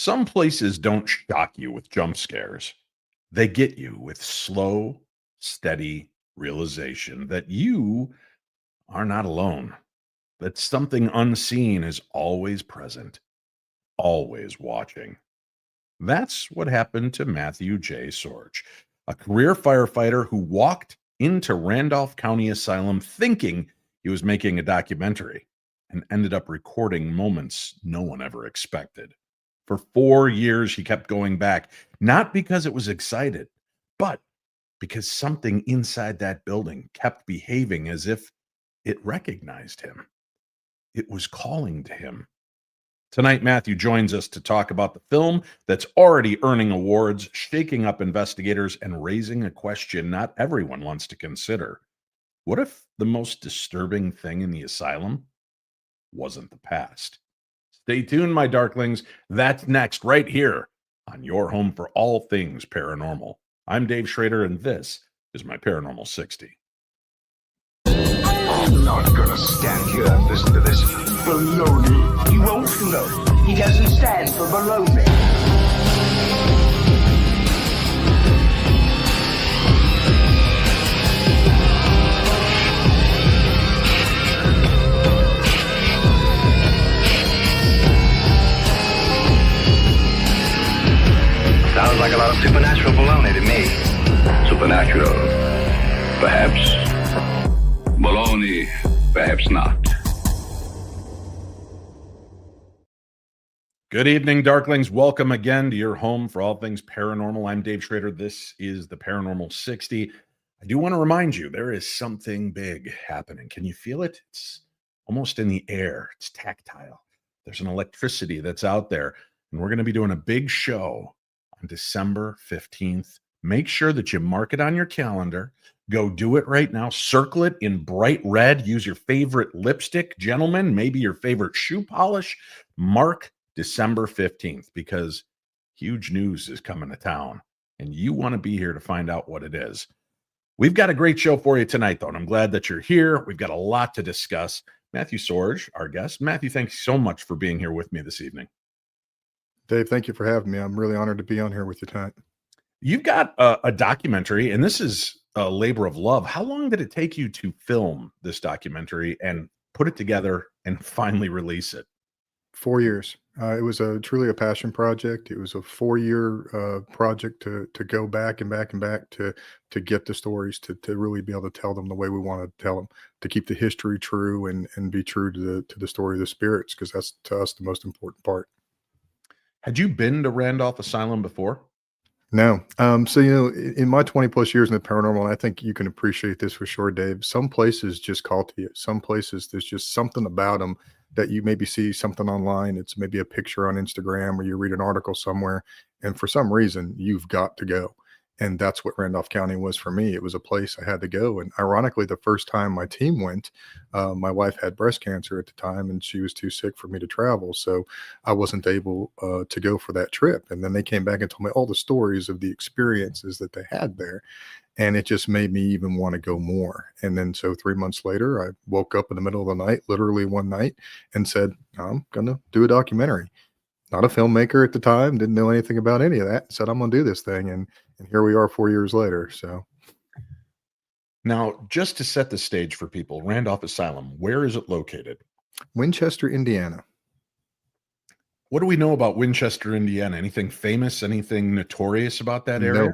Some places don't shock you with jump scares. They get you with slow, steady realization that you are not alone, that something unseen is always present, always watching. That's what happened to Matthew J. Sorge, a career firefighter who walked into Randolph County Asylum thinking he was making a documentary and ended up recording moments no one ever expected. For 4 years, he kept going back, not because it was excited, but because something inside that building kept behaving as if it recognized him. It was calling to him. Tonight, Matthew joins us to talk about the film that's already earning awards, shaking up investigators, and raising a question not everyone wants to consider. What if the most disturbing thing in the asylum wasn't the past? Stay tuned, my darklings. That's next, right here on your home for all things paranormal. I'm Dave Schrader, and this is my Paranormal 60. I'm not gonna stand here and listen to this baloney. He won't float. He doesn't stand for baloney. Sounds like a lot of supernatural baloney to me. Supernatural, perhaps. Baloney, perhaps not. Good evening, darklings. Welcome again to your home for all things paranormal. I'm Dave Schrader. This is the Paranormal 60. I do want to remind you, there is something big happening. Can you feel it? It's almost in the air. It's tactile. There's an electricity that's out there, and we're going to be doing a big show on December 15th. Make sure that you mark it on your calendar. Go do it right now. Circle it in bright red. Use your favorite lipstick, gentlemen, maybe your favorite shoe polish. Mark December 15th, because huge news is coming to town, and you want to be here to find out what it is. We've got a great show for you tonight, though, and I'm glad that you're here. We've got a lot to discuss. Matthew Sorge, our guest. Matthew, thanks so much for being here with me this evening. Dave, thank you for having me. I'm really honored to be on here with you tonight. You've got a documentary, and this is a labor of love. How long did it take you to film this documentary and put it together and finally release it? 4 years. It was truly a passion project. It was a 4-year project to go back and back and back to get the stories, to really be able to tell them the way we want to tell them, to keep the history true and be true to the story of the spirits, because that's, to us, the most important part. Had you been to Randolph Asylum before? No. So, in my 20 plus years in the paranormal, and I think you can appreciate this for sure, Dave, some places just call to you. Some places, there's just something about them that you maybe see something online. It's maybe a picture on Instagram, or you read an article somewhere, and for some reason you've got to go. And that's what Randolph County was for me. It was a place I had to go. And ironically, the first time my team went, my wife had breast cancer at the time, and she was too sick for me to travel. So I wasn't able to go for that trip. And then they came back and told me all the stories of the experiences that they had there. And it just made me even want to go more. And then so 3 months later, I woke up in the middle of the night, literally one night, and said, I'm going to do a documentary. Not a filmmaker at the time, didn't know anything about any of that. Said, I'm going to do this thing. And here we are 4 years later. So now, just to set the stage for people, Randolph Asylum, where is it located? Winchester, Indiana. What do we know about Winchester, Indiana? Anything famous, anything notorious about that area? No,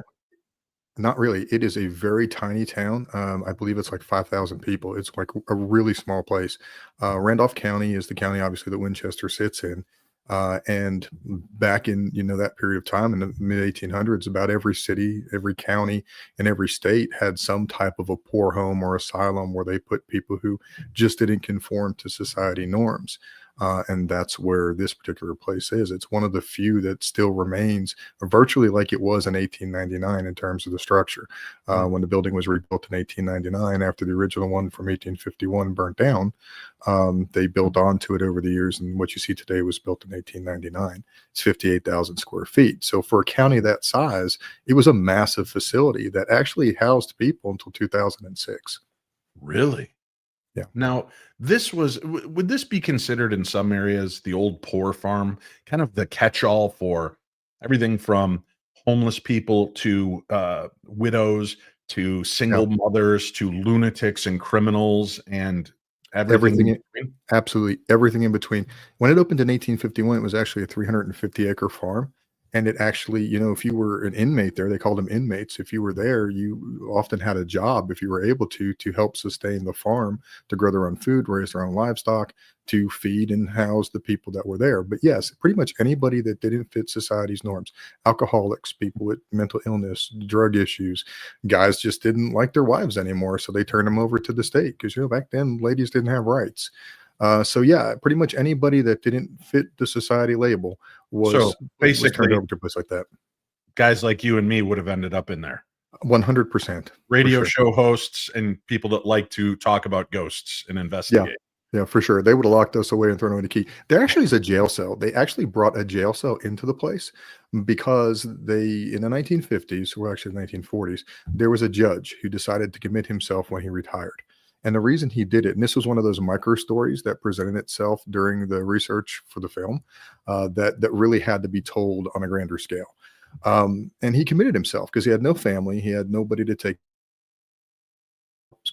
not really. It is a very tiny town. I believe it's like 5,000 people. It's like a really small place. Randolph County is the county, obviously, that Winchester sits in. And back in, that period of time in the mid 1800s, about every city, every county, and every state had some type of a poor home or asylum where they put people who just didn't conform to society norms. And that's where this particular place is. It's one of the few that still remains virtually like it was in 1899 in terms of the structure. When the building was rebuilt in 1899, after the original one from 1851 burnt down, they built onto it over the years. And what you see today was built in 1899. It's 58,000 square feet. So for a county that size, it was a massive facility that actually housed people until 2006. Really? Now, this was would this be considered in some areas the old poor farm, kind of the catch-all for everything from homeless people to widows to Yeah. single mothers to lunatics and criminals and everything Everything in in between? absolutely everything in between. When it opened in 1851, it was actually a 350-acre farm, and it actually, if you were an inmate there, they called them inmates. If you were there, you often had a job, if you were able to help sustain the farm, to grow their own food, raise their own livestock, to feed and house the people that were there. But yes, pretty much anybody that didn't fit society's norms, alcoholics, people with mental illness, drug issues, guys just didn't like their wives anymore, so they turned them over to the state because back then ladies didn't have rights. So yeah, pretty much anybody that didn't fit the society label So, was turned basically, over to a place like that. guys like you and me would have ended up in there. 100%. Radio sure. show hosts and people that like to talk about ghosts and investigate. Yeah, for sure. They would have locked us away and thrown away the key. There actually is a jail cell. They actually brought a jail cell into the place because in the 1950s, well, actually the 1940s, there was a judge who decided to commit himself when he retired. And the reason he did it, and this was one of those micro stories that presented itself during the research for the film, that really had to be told on a grander scale. And he committed himself because he had no family. He had nobody to take.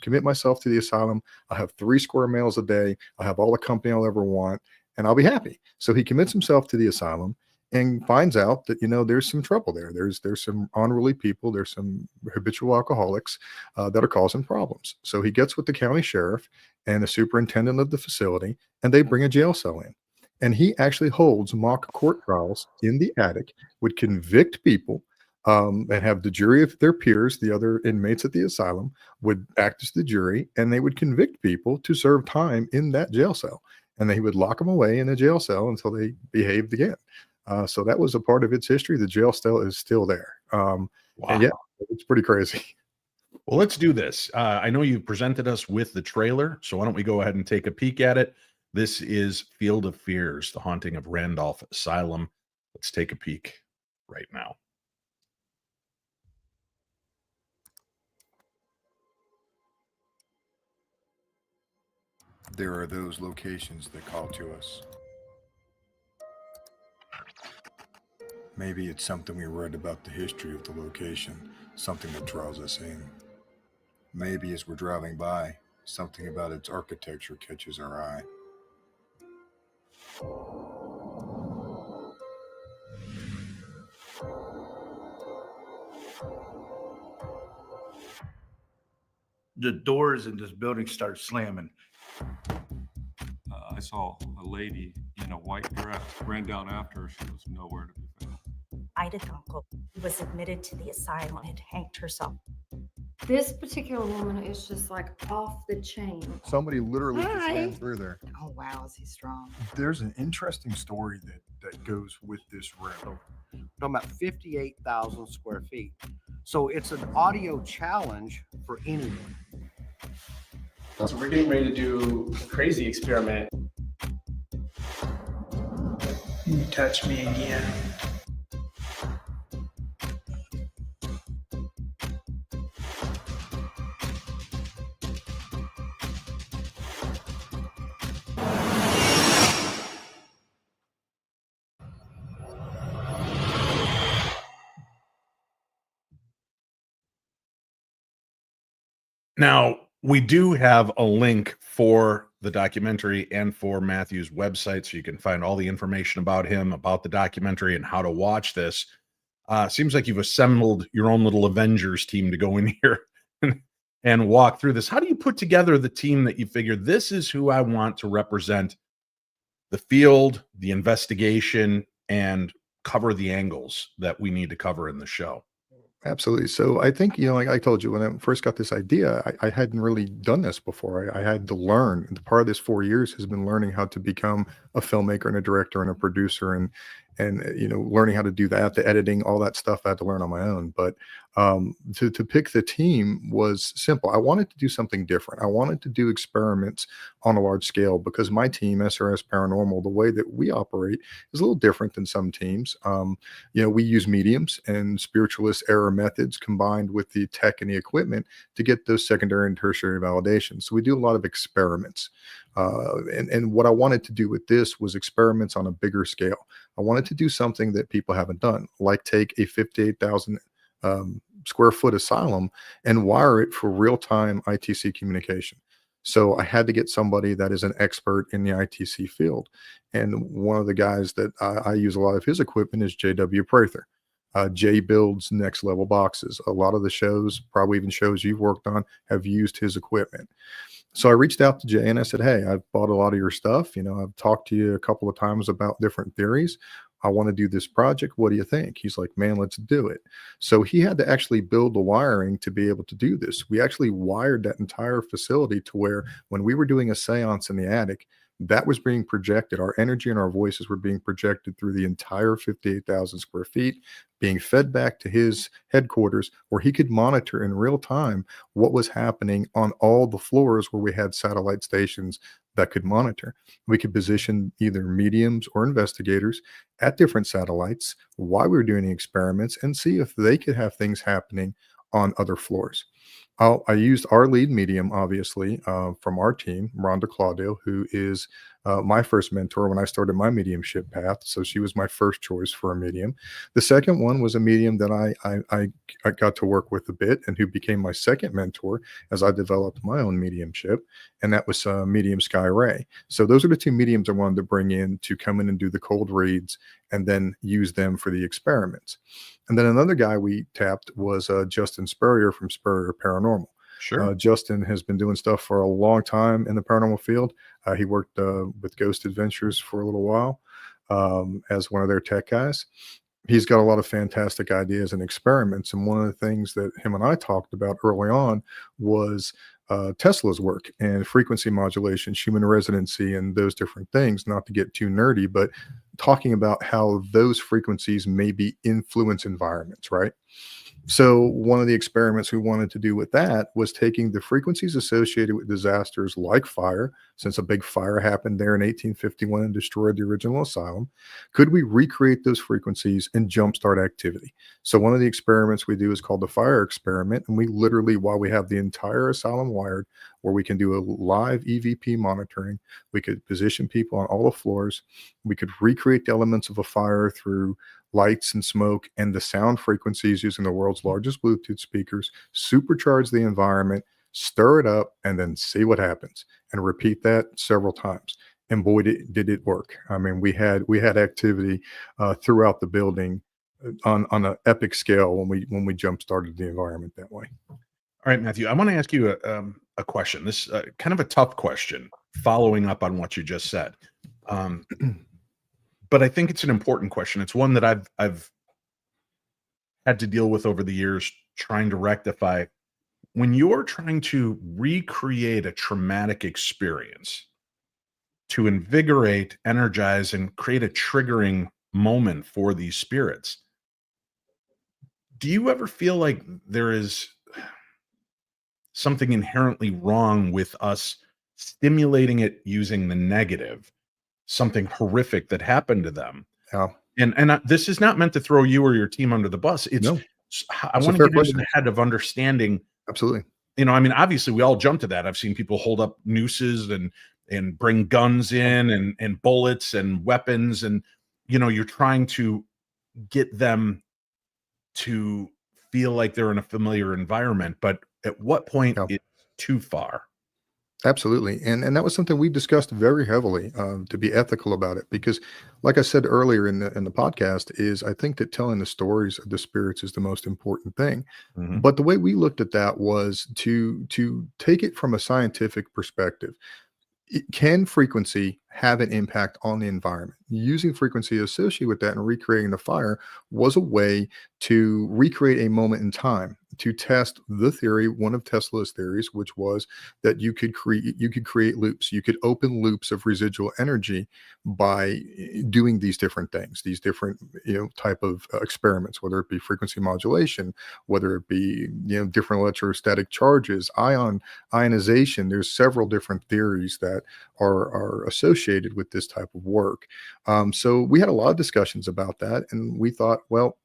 Commit myself to the asylum. I'll have 3 square meals a day. I'll have all the company I'll ever want, and I'll be happy. So he commits himself to the asylum and finds out that, there's some trouble there. There's some unruly people. There's some habitual alcoholics that are causing problems. So he gets with the county sheriff and the superintendent of the facility, and they bring a jail cell in. And he actually holds mock court trials in the attic, would convict people, and have the jury of their peers, the other inmates at the asylum, would act as the jury, and they would convict people to serve time in that jail cell. And they would lock them away in a jail cell until they behaved again. So that was a part of its history. The jail cell is still there. Wow. And yeah, it's pretty crazy. Well, let's do this. I know you presented us with the trailer, so why don't we go ahead and take a peek at it? This is Field of Fears, The Haunting of Randolph Asylum. Let's take a peek right now. There are those locations that call to us. Maybe it's something we read about the history of the location, something that draws us in. Maybe as we're driving by, something about its architecture catches our eye. The doors in this building start slamming. I saw a lady in a white dress, ran down after her. She was nowhere to be found. Ida's uncle was admitted to the asylum and had hanged herself. This particular woman is just like off the chain. Somebody literally just Hi. ran through there. Oh, wow, is he strong? There's an interesting story that goes with this room. Talking about 58,000 square feet. So it's an audio challenge for anyone. So we're getting ready to do a crazy experiment. You touch me again. Now, we do have a link for the documentary and for Matthew's website, so you can find all the information about him, about the documentary, and how to watch this. Seems like you've assembled your own little Avengers team to go in here and walk through this. How do you put together the team that you figure this is who I want to represent the field, the investigation, and cover the angles that we need to cover in the show? Absolutely. So I think, like I told you, when I first got this idea, I hadn't really done this before. I had to learn. And part of this 4 years has been learning how to become a filmmaker and a director and a producer and learning how to do that, the editing, all that stuff I had to learn on my own. But to pick the team was simple. I wanted to do something different. I wanted to do experiments on a large scale because my team, SRS Paranormal, the way that we operate is a little different than some teams. We use mediums and spiritualist error methods combined with the tech and the equipment to get those secondary and tertiary validations. So we do a lot of experiments. And what I wanted to do with this was experiments on a bigger scale. I wanted to do something that people haven't done, like take a 58,000 square foot asylum and wire it for real-time ITC communication. So I had to get somebody that is an expert in the ITC field. And one of the guys that I use a lot of his equipment is J.W. Prather. Jay builds next level boxes. A lot of the shows, probably even shows you've worked on, have used his equipment. So I reached out to Jay and I said, hey, I've bought a lot of your stuff. I've talked to you a couple of times about different theories. I want to do this project. What do you think? He's like, man, let's do it. So he had to actually build the wiring to be able to do this. We actually wired that entire facility to where when we were doing a seance in the attic, that was being projected. Our energy and our voices were being projected through the entire 58,000 square feet, being fed back to his headquarters where he could monitor in real time what was happening on all the floors where we had satellite stations that could monitor. We could position either mediums or investigators at different satellites while we were doing the experiments and see if they could have things happening on other floors. I used our lead medium, obviously, from our team, Rhonda Claudio, who is my first mentor when I started my mediumship path. So she was my first choice for a medium. The second one was a medium that I got to work with a bit and who became my second mentor as I developed my own mediumship. And that was medium Sky Ray. So those are the two mediums I wanted to bring in to come in and do the cold reads and then use them for the experiments. And then another guy we tapped was Justin Spurrier from Spurrier Paranormal. Sure. Justin has been doing stuff for a long time in the paranormal field. He worked with Ghost Adventures for a little while as one of their tech guys. He's got a lot of fantastic ideas and experiments. And one of the things that him and I talked about early on was Tesla's work and frequency modulation, human residency, and those different things, not to get too nerdy, but talking about how those frequencies maybe influence environments, right? So one of the experiments we wanted to do with that was taking the frequencies associated with disasters like fire, since a big fire happened there in 1851 and destroyed the original asylum. Could we recreate those frequencies and jumpstart activity? So one of the experiments we do is called the fire experiment. And we literally, while we have the entire asylum wired, where we can do a live EVP monitoring, we could position people on all the floors. We could recreate the elements of a fire through lights and smoke and the sound frequencies using the world's largest Bluetooth speakers, supercharge the environment, stir it up, and then see what happens, and repeat that several times. And boy, did it work. I mean, we had activity throughout the building on an epic scale when we jump started the environment that way. All right, Matthew, I want to ask you a question. This kind of a tough question following up on what you just said. But I think it's an important question. It's one that I've had to deal with over the years, trying to rectify. When you're trying to recreate a traumatic experience to invigorate, energize, and create a triggering moment for these spirits, do you ever feel like there is something inherently wrong with us stimulating it using the negative, something horrific that happened to them? Yeah. And this is not meant to throw you or your team under the bus. It's No, I want to get into the head of understanding. Absolutely. I mean, obviously we all jump to that. I've seen people hold up nooses and bring guns in and bullets and weapons, and you're trying to get them to feel like they're in a familiar environment. But at what point is too far? Absolutely. And that was something we discussed very heavily to be ethical about it, because like I said earlier in the podcast, is I think that telling the stories of the spirits is the most important thing. Mhm. But the way we looked at that was to take it from a scientific perspective. Can frequency have an impact on the environment? Using frequency associated with that and recreating the fire was a way to recreate a moment in time to test the theory, one of Tesla's theories, which was that you could create loops. You could open loops of residual energy by doing these different things, these different type of experiments, whether it be frequency modulation, whether it be different electrostatic charges, ionization. There's several different theories that are associated with this type of work. So we had a lot of discussions about that, and we thought, well,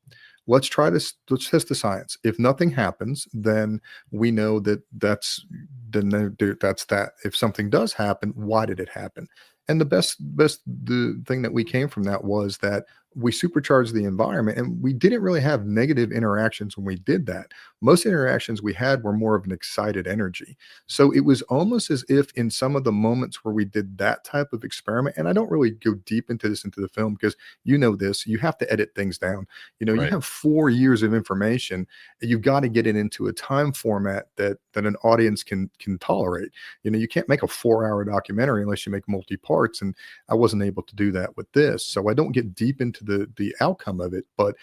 let's try this. Let's test the science. If nothing happens, then we know that's that. If something does happen, why did it happen? And the thing that we came from that was that we supercharged the environment, and we didn't really have negative interactions when we did that. Most interactions we had were more of an excited energy. So it was almost as if in some of the moments where we did that type of experiment, and I don't really go deep into the film because this, you have to edit things down. You Right. have 4 years of information, and you've got to get it into a time format that an audience can tolerate. You can't make a 4-hour documentary unless you make multi parts, and I wasn't able to do that with this. So I don't get deep into the outcome of it, but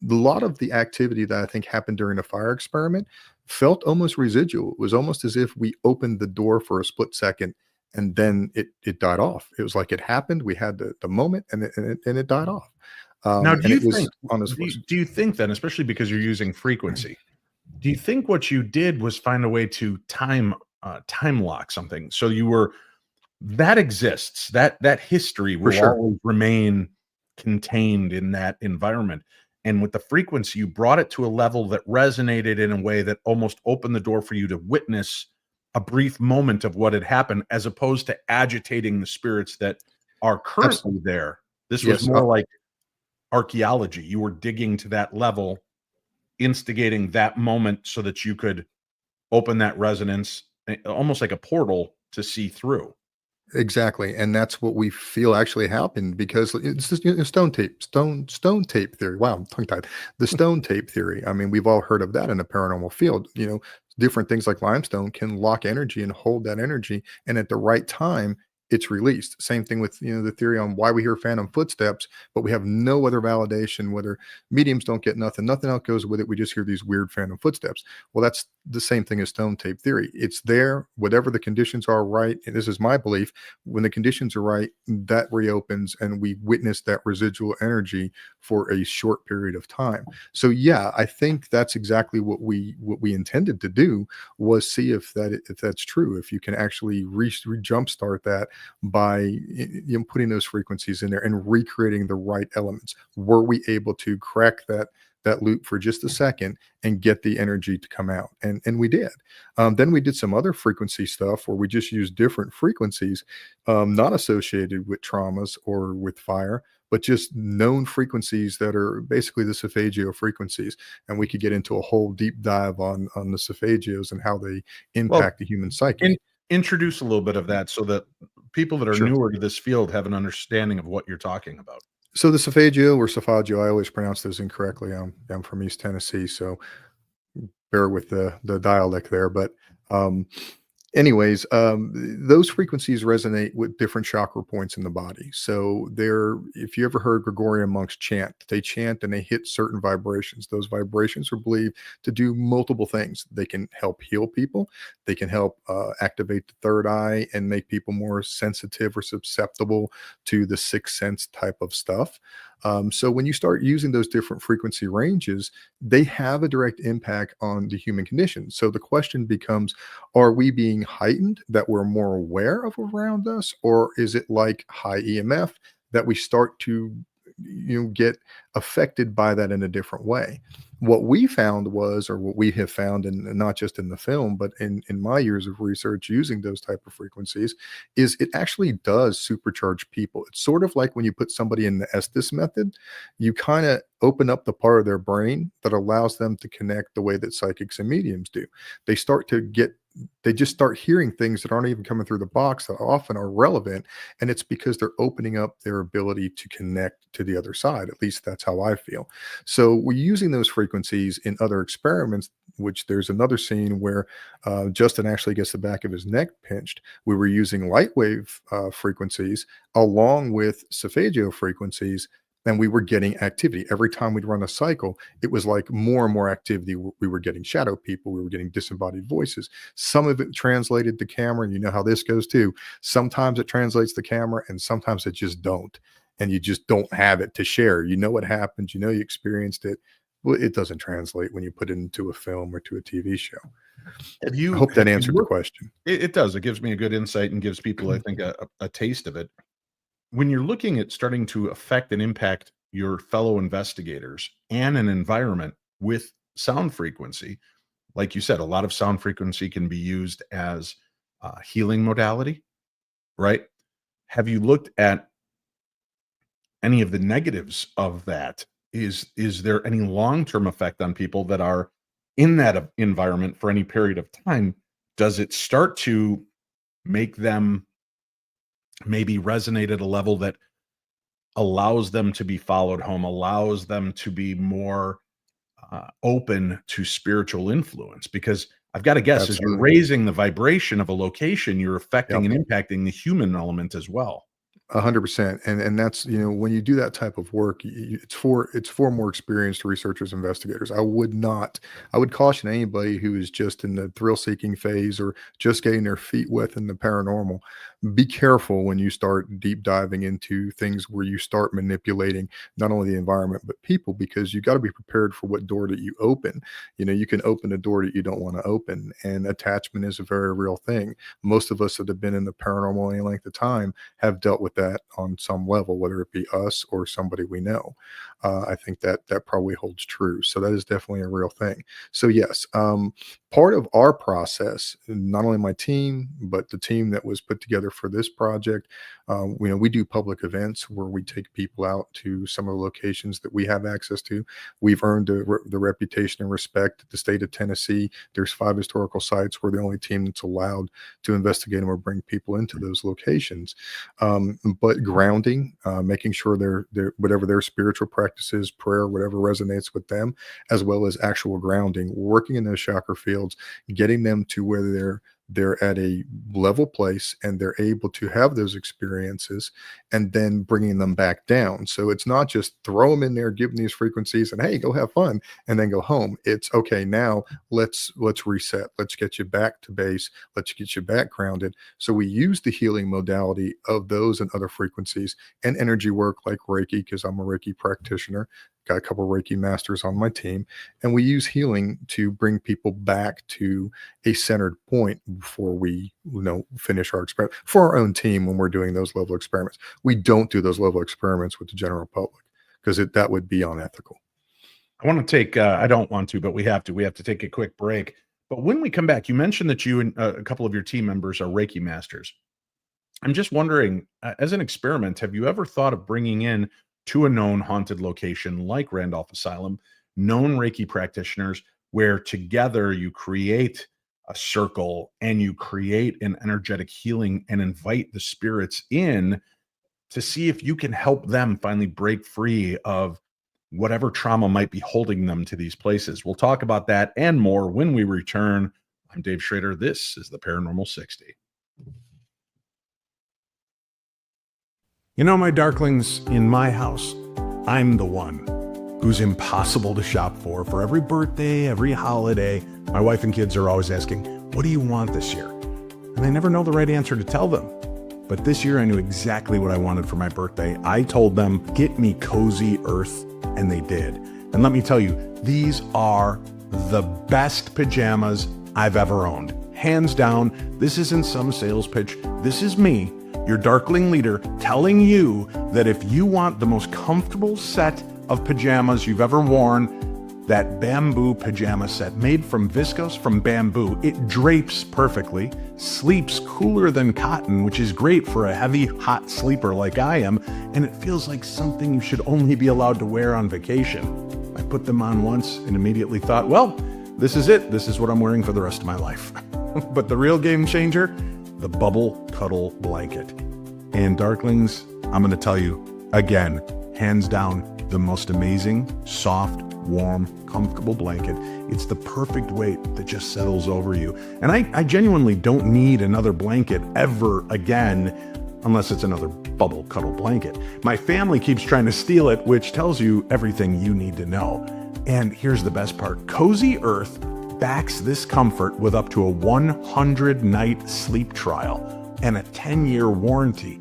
a lot of the activity that I think happened during the fire experiment felt almost residual. It was almost as if we opened the door for a split second and then it died off. It was like it happened. We had the moment, and it died off. Now, And it was on his do you think then, especially because you're using frequency, do you think what you did was find a way to time lock something? So that exists, that history will sure. always remain contained in that environment. And with the frequency, you brought it to a level that resonated in a way that almost opened the door for you to witness a brief moment of what had happened, as opposed to agitating the spirits that are currently there. This was Yes. more like archaeology. You were digging to that level, instigating that moment so that you could open that resonance, almost like a portal to see through. Exactly, and that's what we feel actually happened because it's just, stone tape theory. Wow, tongue tied. The stone tape theory. I mean, we've all heard of that in the paranormal field. Different things like limestone can lock energy and hold that energy, and at the right time, it's released. Same thing with the theory on why we hear phantom footsteps, but we have no other validation. Whether mediums don't get nothing else goes with it. We just hear these weird phantom footsteps. Well, that's the same thing as stone tape theory. It's there, whatever the conditions are right. And this is my belief: when the conditions are right, that reopens, and we witness that residual energy for a short period of time. So yeah, I think that's exactly what we intended to do, was see if that's true. If you can actually jumpstart that by putting those frequencies in there and recreating the right elements. Were we able to crack that loop for just a second and get the energy to come out? And we did. Then we did some other frequency stuff where we just used different frequencies, not associated with traumas or with fire, but just known frequencies that are basically the Solfeggio frequencies. And we could get into a whole deep dive on the Solfeggios and how they impact the human psyche. Introduce a little bit of that so that people that are Sure. newer to this field have an understanding of what you're talking about. So the Solfeggio or Solfaggio, I always pronounce those incorrectly. I'm from East Tennessee, so bear with the dialect there. But anyways, those frequencies resonate with different chakra points in the body. So if you ever heard Gregorian monks chant, they chant and they hit certain vibrations. Those vibrations are believed to do multiple things. They can help heal people. They can help activate the third eye and make people more sensitive or susceptible to the sixth sense type of stuff. So when you start using those different frequency ranges, they have a direct impact on the human condition. So the question becomes, are we being heightened, that we're more aware of around us? Or is it like high EMF that we start to get affected by that in a different way? What we found was, or what we have found, and not just in the film, but in my years of research using those type of frequencies, is it actually does supercharge people. It's sort of like when you put somebody in the Estes method, you kind of open up the part of their brain that allows them to connect the way that psychics and mediums do. They just start hearing things that aren't even coming through the box that often are relevant. And it's because they're opening up their ability to connect to the other side. At least that's how I feel. So we're using those frequencies in other experiments, which there's another scene where Justin actually gets the back of his neck pinched. We were using light wave frequencies along with Solfeggio frequencies. and we were getting activity. Every time we'd run a cycle, it was like more and more activity. We were getting shadow people, we were getting disembodied voices. Some of it translated to camera, and you know how this goes too. Sometimes it translates to camera, and sometimes it just don't. And you just don't have it to share. You know what happened, you know you experienced it. Well, it doesn't translate when you put it into a film or to a TV show. I hope that answered the question. It does. It gives me a good insight and gives people, I think, a taste of it. When you're looking at starting to affect and impact your fellow investigators and an environment with sound frequency, like you said, a lot of sound frequency can be used as a healing modality, right? Have you looked at any of the negatives of that? Is there any long-term effect on people that are in that environment for any period of time? Does it start to make them maybe resonate at a level that allows them to be followed home, allows them to be more open to spiritual influence? Because I've got to guess, as you're raising the vibration of a location, you're affecting and impacting the human element as well. 100%. And that's, you know, when you do that type of work, it's for more experienced researchers, investigators. I would caution anybody who is just in the thrill seeking phase or just getting their feet wet in the paranormal. Be careful when you start deep diving into things where you start manipulating not only the environment, but people, because you got to be prepared for what door that you open. You know, you can open a door that you don't want to open, and attachment is a very real thing. Most of us that have been in the paranormal any length of time have dealt with that on some level, whether it be us or somebody we know. I think that probably holds true. So that is definitely a real thing. So yes, part of our process, not only my team, but the team that was put together for this project, you know, we do public events where we take people out to some of the locations that we have access to. We've earned the reputation and respect at the state of Tennessee. There's 5 historical sites. We're the only team that's allowed to investigate them or bring people into those locations. But grounding, making sure they're whatever their spiritual practices, prayer, whatever resonates with them, as well as actual grounding, working in those chakra fields, getting them to where they're at a level place and they're able to have those experiences, and then bringing them back down. So it's not just throw them in there, give them these frequencies and hey, go have fun and then go home. It's okay, now let's reset. Let's get you back to base. Let's get you back grounded. So we use the healing modality of those and other frequencies and energy work like Reiki, because I'm a Reiki practitioner. Got a couple of Reiki masters on my team, and we use healing to bring people back to a centered point before we, you know, finish our experiment for our own team. When we're doing those level experiments, we don't do those level experiments with the general public because that would be unethical. I want to take, I don't want to, but we have to take a quick break. But when we come back, you mentioned that you and a couple of your team members are Reiki masters. I'm just wondering, as an experiment, have you ever thought of bringing in to a known haunted location like Randolph Asylum, known Reiki practitioners, where together you create a circle and you create an energetic healing and invite the spirits in to see if you can help them finally break free of whatever trauma might be holding them to these places? We'll talk about that and more when we return. I'm Dave Schrader. This is the Paranormal 60. You know, my darklings, in my house, I'm the one who's impossible to shop for every birthday, every holiday. My wife and kids are always asking, what do you want this year? And I never know the right answer to tell them. But this year I knew exactly what I wanted for my birthday. I told them, get me cozy earth, and they did. And let me tell you, these are the best pajamas I've ever owned. Hands down, this isn't some sales pitch. This is me, your darkling leader, telling you that if you want the most comfortable set of pajamas you've ever worn, that bamboo pajama set made from viscose, from bamboo, it drapes perfectly, sleeps cooler than cotton, which is great for a heavy, hot sleeper like I am, and it feels like something you should only be allowed to wear on vacation. I put them on once and immediately thought, well, this is it. This is what I'm wearing for the rest of my life. But the real game changer, the bubble cuddle blanket. And darklings, I'm going to tell you again, hands down, the most amazing, soft, warm, comfortable blanket. It's the perfect weight that just settles over you. And I genuinely don't need another blanket ever again, unless it's another bubble cuddle blanket. My family keeps trying to steal it, which tells you everything you need to know. And here's the best part. Cozy Earth backs this comfort with up to a 100-night sleep trial and a 10-year warranty.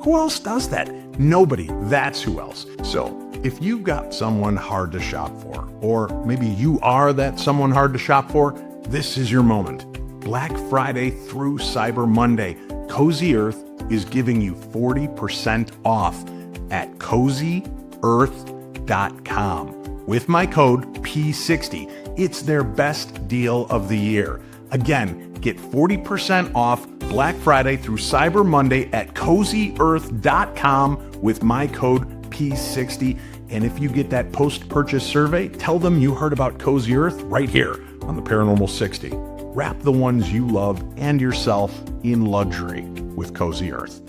Who else does that? Nobody. That's who else. So if you've got someone hard to shop for, or maybe you are that someone hard to shop for, this is your moment. Black Friday through Cyber Monday, Cozy Earth is giving you 40% off at CozyEarth.com with my code P60. It's their best deal of the year. Again, get 40% off Black Friday through Cyber Monday at CozyEarth.com with my code P60. And if you get that post-purchase survey, tell them you heard about Cozy Earth right here on the Paranormal 60. Wrap the ones you love and yourself in luxury with Cozy Earth.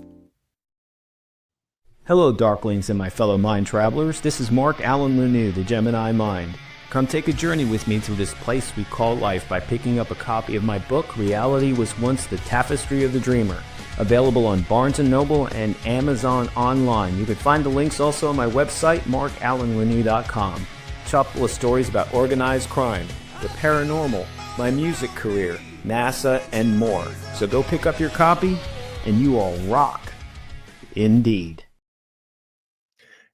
Hello, Darklings and my fellow mind travelers. This is Mark Allen Lanou, the Gemini Mind. Come take a journey with me through this place we call life by picking up a copy of my book, Reality Was Once the Tapestry of the Dreamer. Available on Barnes & Noble and Amazon online. You can find the links also on my website, markallenlanou.com. Chock full of stories about organized crime, the paranormal, my music career, NASA, and more. So go pick up your copy, and you all rock. Indeed.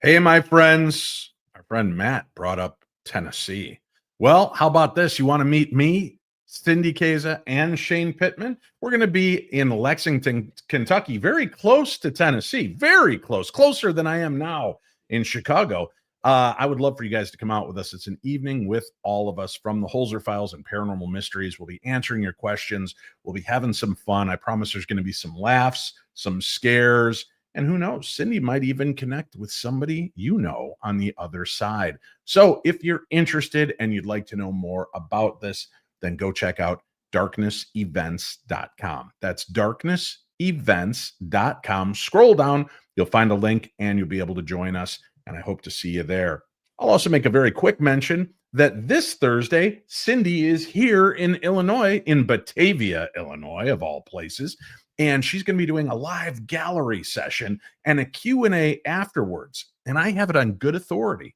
Hey, my friends. Our friend Matt brought up Tennessee. Well, how about this? You want to meet me, Cindy Kaza, and Shane Pittman? We're going to be in Lexington, Kentucky, very close to Tennessee, very close, closer than I am now in Chicago. I would love for you guys to come out with us. It's an evening with all of us from the Holzer Files and Paranormal Mysteries. We'll be answering your questions. We'll be having some fun. I promise there's going to be some laughs, some scares, and who knows, Cindy might even connect with somebody you know on the other side. So if you're interested and you'd like to know more about this, then go check out darknessevents.com. That's darknessevents.com. Scroll down, you'll find a link, and you'll be able to join us. And I hope to see you there. I'll also make a very quick mention that this Thursday, Cindy is here in Illinois, in Batavia, Illinois, of all places. And she's going to be doing a live gallery session and a Q&A afterwards. And I have it on good authority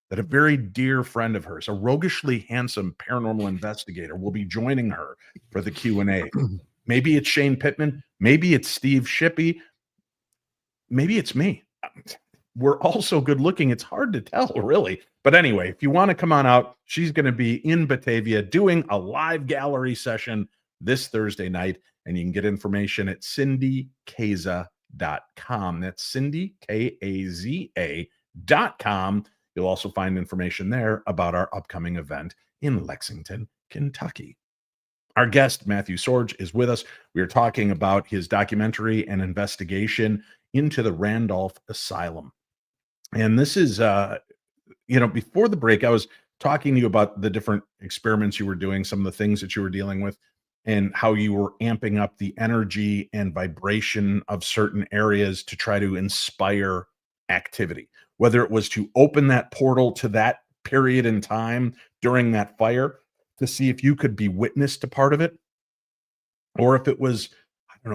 that a very dear friend of hers, a roguishly handsome paranormal investigator, will be joining her for the Q&A. Maybe it's Shane Pittman. Maybe it's Steve Shippey. Maybe it's me. We're all so good looking, it's hard to tell, really. But anyway, if you want to come on out, she's going to be in Batavia doing a live gallery session this Thursday night. And you can get information at cindykaza.com. That's Cindy, Kaza.com. You'll also find information there about our upcoming event in Lexington, Kentucky. Our guest, Matthew Sorge, is with us. We are talking about his documentary and investigation into the Randolph Asylum. And this is, before the break, I was talking to you about the different experiments you were doing, some of the things that you were dealing with, and how you were amping up the energy and vibration of certain areas to try to inspire activity, whether it was to open that portal to that period in time during that fire to see if you could be witness to part of it, or if it was,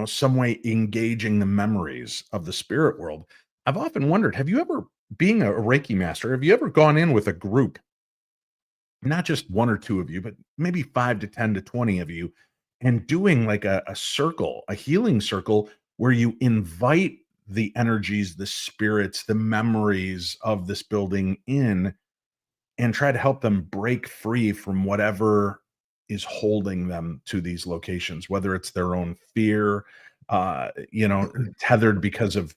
some way engaging the memories of the spirit world. I've often wondered, have you ever, being a Reiki master, have you ever gone in with a group, not just one or two of you, but maybe 5 to 10 to 20 of you, and doing like a circle, a healing circle, where you invite the energies, the spirits, the memories of this building in, and try to help them break free from whatever is holding them to these locations, whether it's their own fear, tethered because of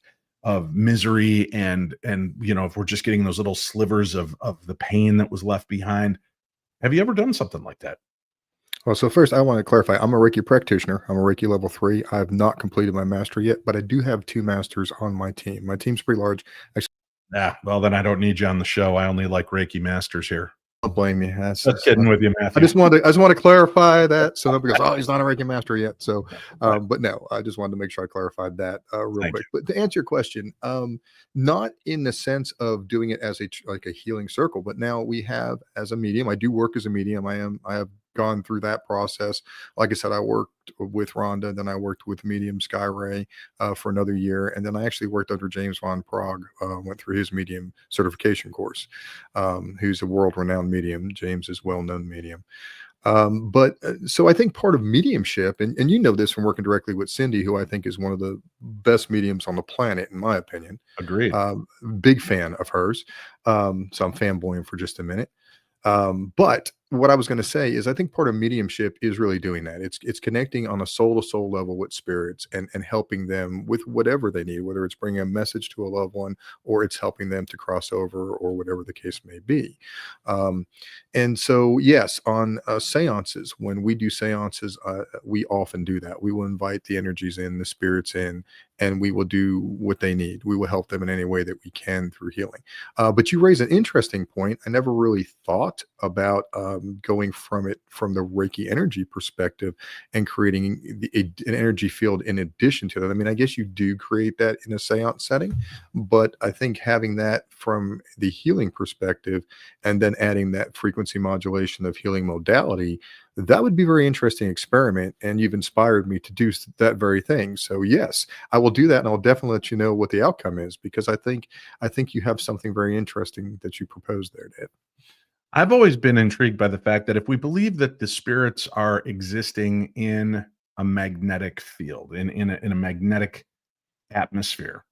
misery, and if we're just getting those little slivers of the pain that was left behind. Have you ever done something like that? Well, so first I want to clarify, I'm a Reiki practitioner. I'm a Reiki level 3. I have not completed my master yet, but I do have 2 masters on my team. My team's pretty large. Yeah, well, then I don't need you on the show. I only like Reiki masters here. Don't blame me. Just kidding with you, Matthew. I just want to clarify that, so nobody goes, he's not a Reiki master yet. So, but no, I just wanted to make sure I clarified that real quick. But to answer your question, not in the sense of doing it as a healing circle, but now we have, as a medium, I do work as a medium. I have gone through that process. Like I said, I worked with Rhonda, then I worked with medium Skyray for another year, and then I actually worked under James Von Prague, went through his medium certification course, who's a world-renowned medium. James is well-known medium. So I think part of mediumship, and you know this from working directly with Cindy, who I think is one of the best mediums on the planet, in my opinion. Agreed. Big fan of hers. So I'm fanboying for just a minute. But what I was going to say is I think part of mediumship is really doing that. It's connecting on a soul to soul level with spirits and helping them with whatever they need, whether it's bringing a message to a loved one or it's helping them to cross over or whatever the case may be. And so, yes, on seances, when we do seances, we often do that. We will invite the energies in, the spirits in, and we will do what they need. We will help them in any way that we can through healing. But you raise an interesting point. I never really thought about going from the Reiki energy perspective and creating an energy field in addition to that. I mean, I guess you do create that in a seance setting, but I think having that from the healing perspective and then adding that frequency modulation of healing modality, that would be a very interesting experiment. And you've inspired me to do that very thing. So yes, I will do that, and I'll definitely let you know what the outcome is, because I think you have something very interesting that you proposed there, Dave. I've always been intrigued by the fact that if we believe that the spirits are existing in a magnetic field, in a magnetic atmosphere,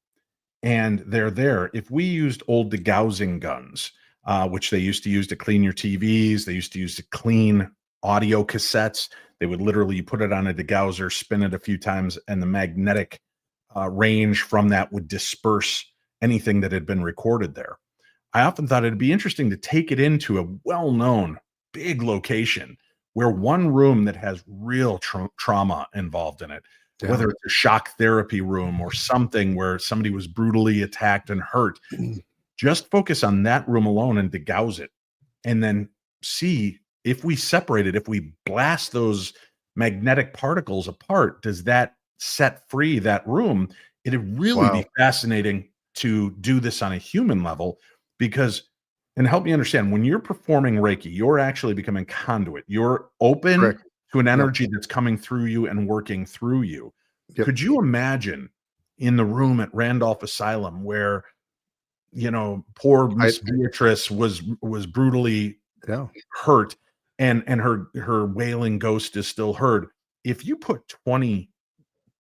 and they're there, if we used old degaussing guns, which they used to use to clean your TVs, they used to use to clean audio cassettes, they would literally put it on a degausser, spin it a few times, and the magnetic range from that would disperse anything that had been recorded there. I often thought it'd be interesting to take it into a well-known big location where one room that has real trauma involved in it, whether it's a shock therapy room or something where somebody was brutally attacked and hurt, just focus on that room alone and degauss it, and then see if we separate it, if we blast those magnetic particles apart, does that set free that room? It'd really be fascinating to do this on a human level. Because, and help me understand, when you're performing Reiki, you're actually becoming conduit. You're open to an energy that's coming through you and working through you. Could you imagine in the room at Randolph Asylum where, poor Miss Beatrice was brutally hurt and her wailing ghost is still heard? If you put 20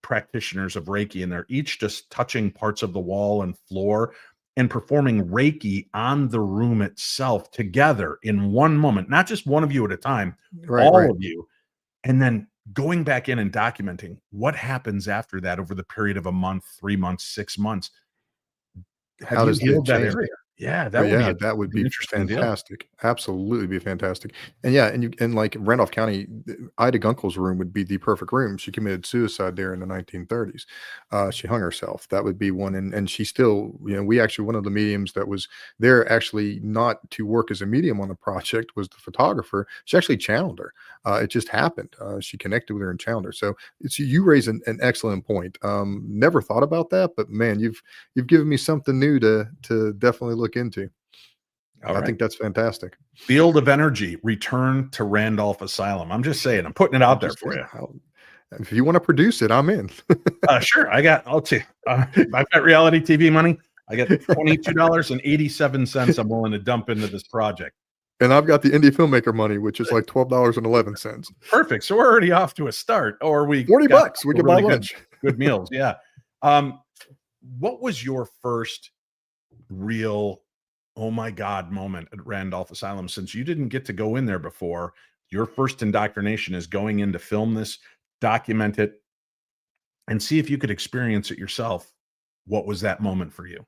practitioners of Reiki in there, each just touching parts of the wall and floor, and performing Reiki on the room itself together in one moment, not just one of you at a time, all of you, and then going back in and documenting what happens after that over the period of a month, 3 months, 6 months. How does healed that area? Yeah, that would be fantastic. Absolutely be fantastic. And and like Randolph County, Ida Gunkel's room would be the perfect room. She committed suicide there in the 1930s. She hung herself. That would be one. And she still, we actually, one of the mediums that was there actually not to work as a medium on the project was the photographer. She actually channeled her. It just happened. She connected with her and channeled her. So you raise an excellent point. Never thought about that, but man, you've given me something new to definitely look into. I think that's fantastic. Field of energy, return to Randolph Asylum. I'm just saying, I'm putting it out there for you. If you want to produce it, I'm in. Sure. I'll see. I've got reality TV money. I got $22.87 I'm willing to dump into this project. And I've got the indie filmmaker money, which is like $12.11. Perfect. So we're already off to a start. Or we $40. We can buy lunch. Good meals. Yeah. What was your first real, oh my God, moment at Randolph Asylum? Since you didn't get to go in there before, your first indoctrination is going in to film this, document it, and see if you could experience it yourself. What was that moment for you?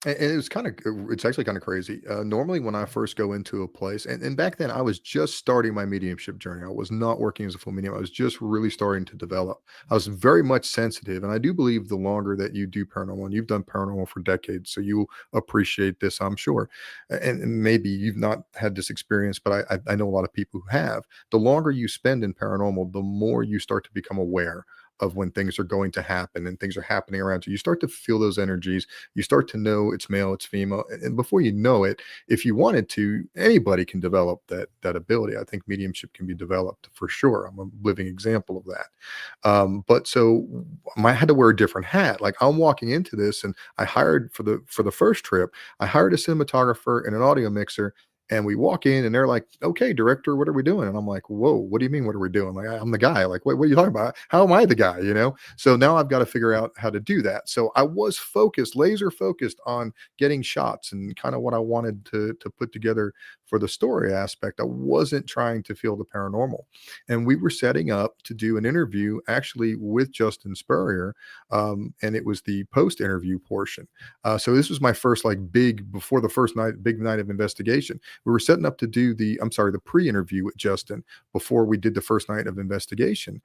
And it's actually kind of crazy. Normally when I first go into a place, and back then I was just starting my mediumship journey. I was not working as a full medium. I was just really starting to develop. I was very much sensitive. And I do believe the longer that you do paranormal, and you've done paranormal for decades, so you appreciate this, I'm sure. And maybe you've not had this experience, but I know a lot of people who have. The longer you spend in paranormal, the more you start to become aware of when things are going to happen and things are happening around you. You start to feel those energies. You start to know it's male, it's female, and before you know it, if you wanted to, anybody can develop that ability. I think mediumship can be developed for sure. I'm a living example of that. But so I had to wear a different hat. Like, I'm walking into this, and I hired for the first trip, I hired a cinematographer and an audio mixer. And we walk in, and they're like, "Okay, director, what are we doing?" And I'm like, "Whoa, what do you mean, what are we doing?" Like, I'm the guy. Like, what are you talking about? How am I the guy? You know? So now I've got to figure out how to do that. So I was focused, laser focused on getting shots and kind of what I wanted to put together for the story aspect. I wasn't trying to feel the paranormal. And we were setting up to do an interview actually with Justin Spurrier. And it was the post interview portion. So this was my first, like, before the first big night of investigation. We were setting up to do the pre-interview with Justin before we did the first night of investigation.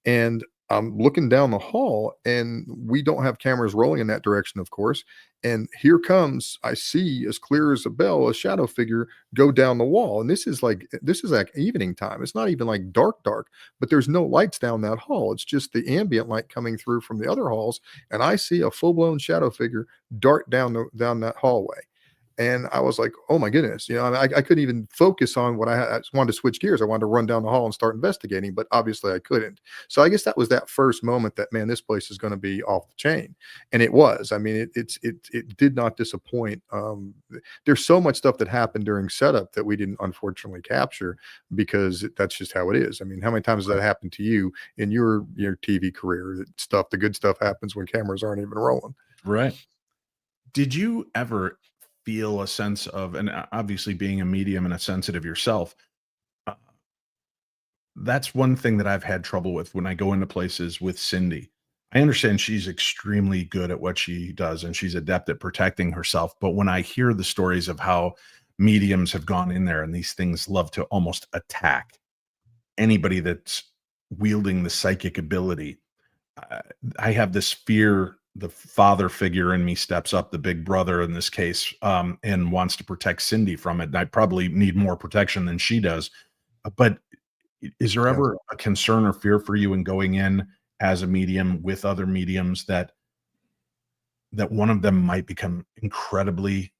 And I'm looking down the hall, and we don't have cameras rolling in that direction, of course. And here comes, I see as clear as a bell, a shadow figure go down the wall. And this is like evening time. It's not even like dark, but there's no lights down that hall. It's just the ambient light coming through from the other halls. And I see a full-blown shadow figure dart down that hallway. And I was like, oh my goodness, you know, I couldn't even focus on what I had. I just wanted to switch gears. I wanted to run down the hall and start investigating, but obviously I couldn't. So I guess that was that first moment that, man, this place is going to be off the chain. And it was. I mean, it did not disappoint. There's so much stuff that happened during setup that we didn't unfortunately capture, because that's just how it is. I mean, how many times has that happened to you in your TV career? The good stuff happens when cameras aren't even rolling. Right. Did you ever feel a sense of, and obviously being a medium and a sensitive yourself, that's one thing that I've had trouble with when I go into places with Cindy. I understand she's extremely good at what she does and she's adept at protecting herself. But when I hear the stories of how mediums have gone in there and these things love to almost attack anybody that's wielding the psychic ability, I have this fear. The father figure in me steps up, the big brother in this case, and wants to protect Cindy from it. And I probably need more protection than she does. But is there ever a concern or fear for you in going in as a medium with other mediums that one of them might become incredibly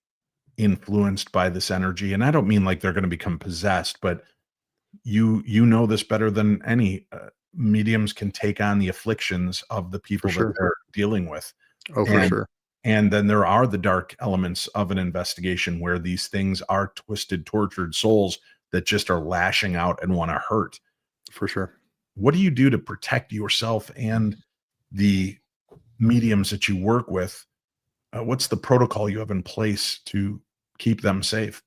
influenced by this energy? And I don't mean like they're going to become possessed, but you know this better than any. Mediums can take on the afflictions of the people that they're dealing with. Oh, for sure. And then there are the dark elements of an investigation where these things are twisted, tortured souls that just are lashing out and want to hurt. For sure. What do you do to protect yourself and the mediums that you work with? What's the protocol you have in place to keep them safe?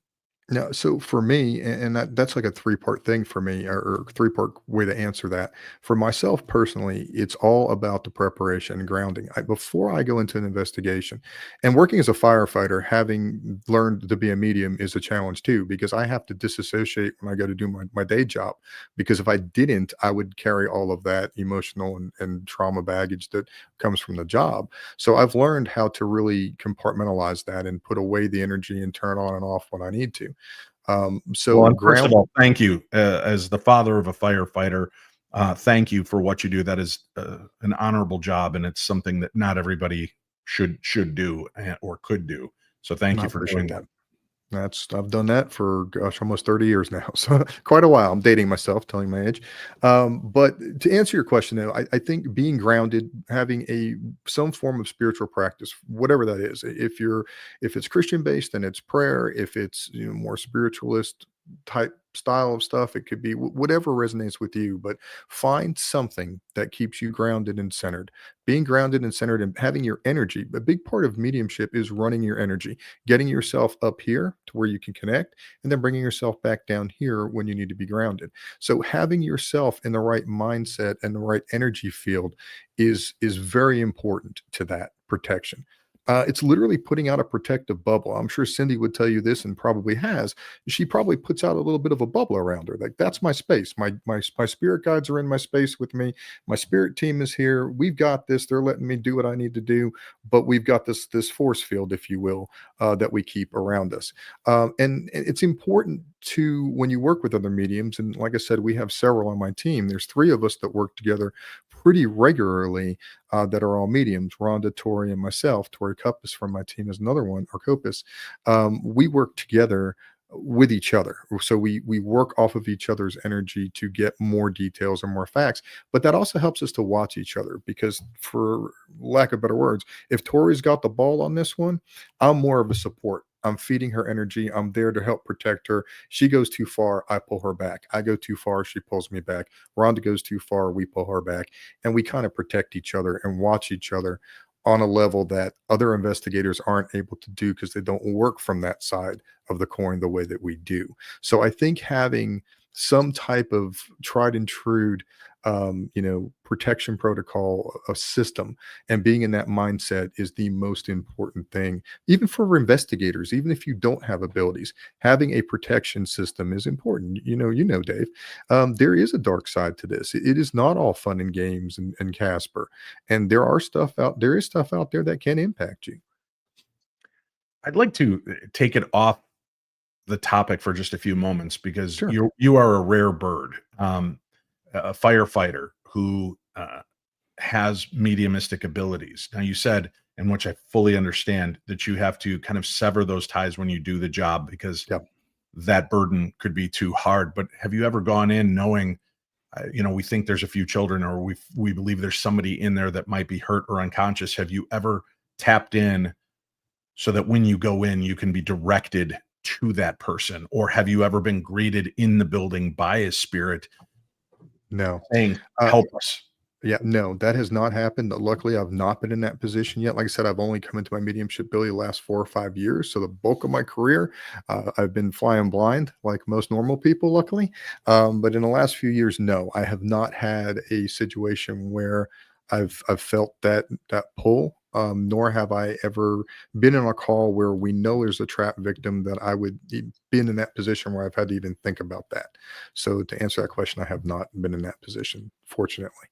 No, so for me, and that's like a three-part thing for me, or three-part way to answer that. For myself personally, it's all about the preparation and grounding. Before I go into an investigation, and working as a firefighter, having learned to be a medium is a challenge too, because I have to disassociate when I go to do my day job. Because if I didn't, I would carry all of that emotional and trauma baggage that comes from the job. So I've learned how to really compartmentalize that and put away the energy and turn on and off when I need to. Well, first of all, thank you as the father of a firefighter. Thank you for what you do. That is an honorable job, and it's something that not everybody should do or could do. So thank you for doing that. I've done that for almost 30 years now. So quite a while. I'm dating myself, telling my age. But to answer your question though, I think being grounded, having some form of spiritual practice, whatever that is, if it's Christian based, then it's prayer. If it's more spiritualist type style of stuff, it could be whatever resonates with you, but find something that keeps you grounded and centered. Being grounded and centered and having your energy, a big part of mediumship is running your energy, getting yourself up here to where you can connect, and then bringing yourself back down here when you need to be grounded. So having yourself in the right mindset and the right energy field is very important to that protection. It's literally putting out a protective bubble. I'm sure Cindy would tell you this and probably has. She probably puts out a little bit of a bubble around her. Like, that's my space. My spirit guides are in my space with me. My spirit team is here. We've got this. They're letting me do what I need to do, but we've got this force field, if you will, that we keep around us. And it's important to, when you work with other mediums, and like I said, we have several on my team. There's 3 of us that work together pretty regularly, that are all mediums. Rhonda, Tori, and myself. Tori Cupis from my team is another one, or Copus. We work together with each other. So we work off of each other's energy to get more details and more facts. But that also helps us to watch each other, because, for lack of better words, if Tori's got the ball on this one, I'm more of a support. I'm feeding her energy. I'm there to help protect her. She goes too far, I pull her back. I go too far, she pulls me back. Rhonda goes too far, we pull her back. And we kind of protect each other and watch each other on a level that other investigators aren't able to do, because they don't work from that side of the coin the way that we do. So I think having some type of tried and true, protection protocol, a system, and being in that mindset is the most important thing. Even for investigators, even if you don't have abilities, having a protection system is important. Dave, there is a dark side to this. It is not all fun and games and Casper, and there is stuff out there that can impact you. I'd like to take it off the topic for just a few moments, because Sure. you are a rare bird, a firefighter who has mediumistic abilities. Now, you said, and which I fully understand, that you have to kind of sever those ties when you do the job, because Yep. that burden could be too hard. But have you ever gone in knowing, we think there's a few children, or we believe there's somebody in there that might be hurt or unconscious? Have you ever tapped in so that when you go in, you can be directed to that person? Or have you ever been greeted in the building by a spirit No. saying, help us? Yeah, no, that has not happened. Luckily, I've not been in that position yet. Like I said, I've only come into my mediumship ability the last 4 or 5 years. So the bulk of my career, I've been flying blind like most normal people, luckily. But in the last few years, no, I have not had a situation where I've felt that pull. Nor have I ever been in a call where we know there's a trap victim that I would been in that position where I've had to even think about that. So to answer that question, I have not been in that position, fortunately.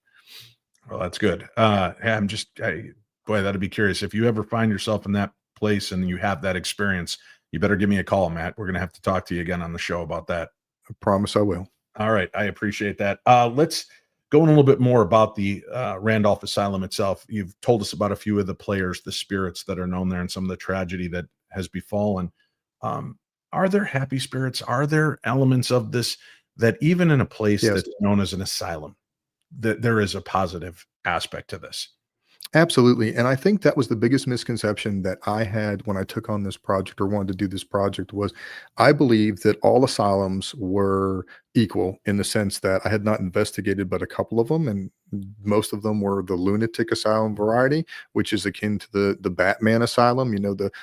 Well, that's good. Boy, that'd be curious. If you ever find yourself in that place and you have that experience, you better give me a call, Matt. We're going to have to talk to you again on the show about that. I promise I will. All right. I appreciate that. Let's go in a little bit more about the Randolph Asylum itself. You've told us about a few of the players, the spirits that are known there, and some of the tragedy that has befallen. Are there happy spirits? Are there elements of this that even in a place Yes. that's known as an asylum, that there is a positive aspect to this? Absolutely. And I think that was the biggest misconception that I had when I took on this project or wanted to do this project was I believed that all asylums were equal in the sense that I had not investigated but a couple of them, and most of them were the lunatic asylum variety, which is akin to the Batman asylum.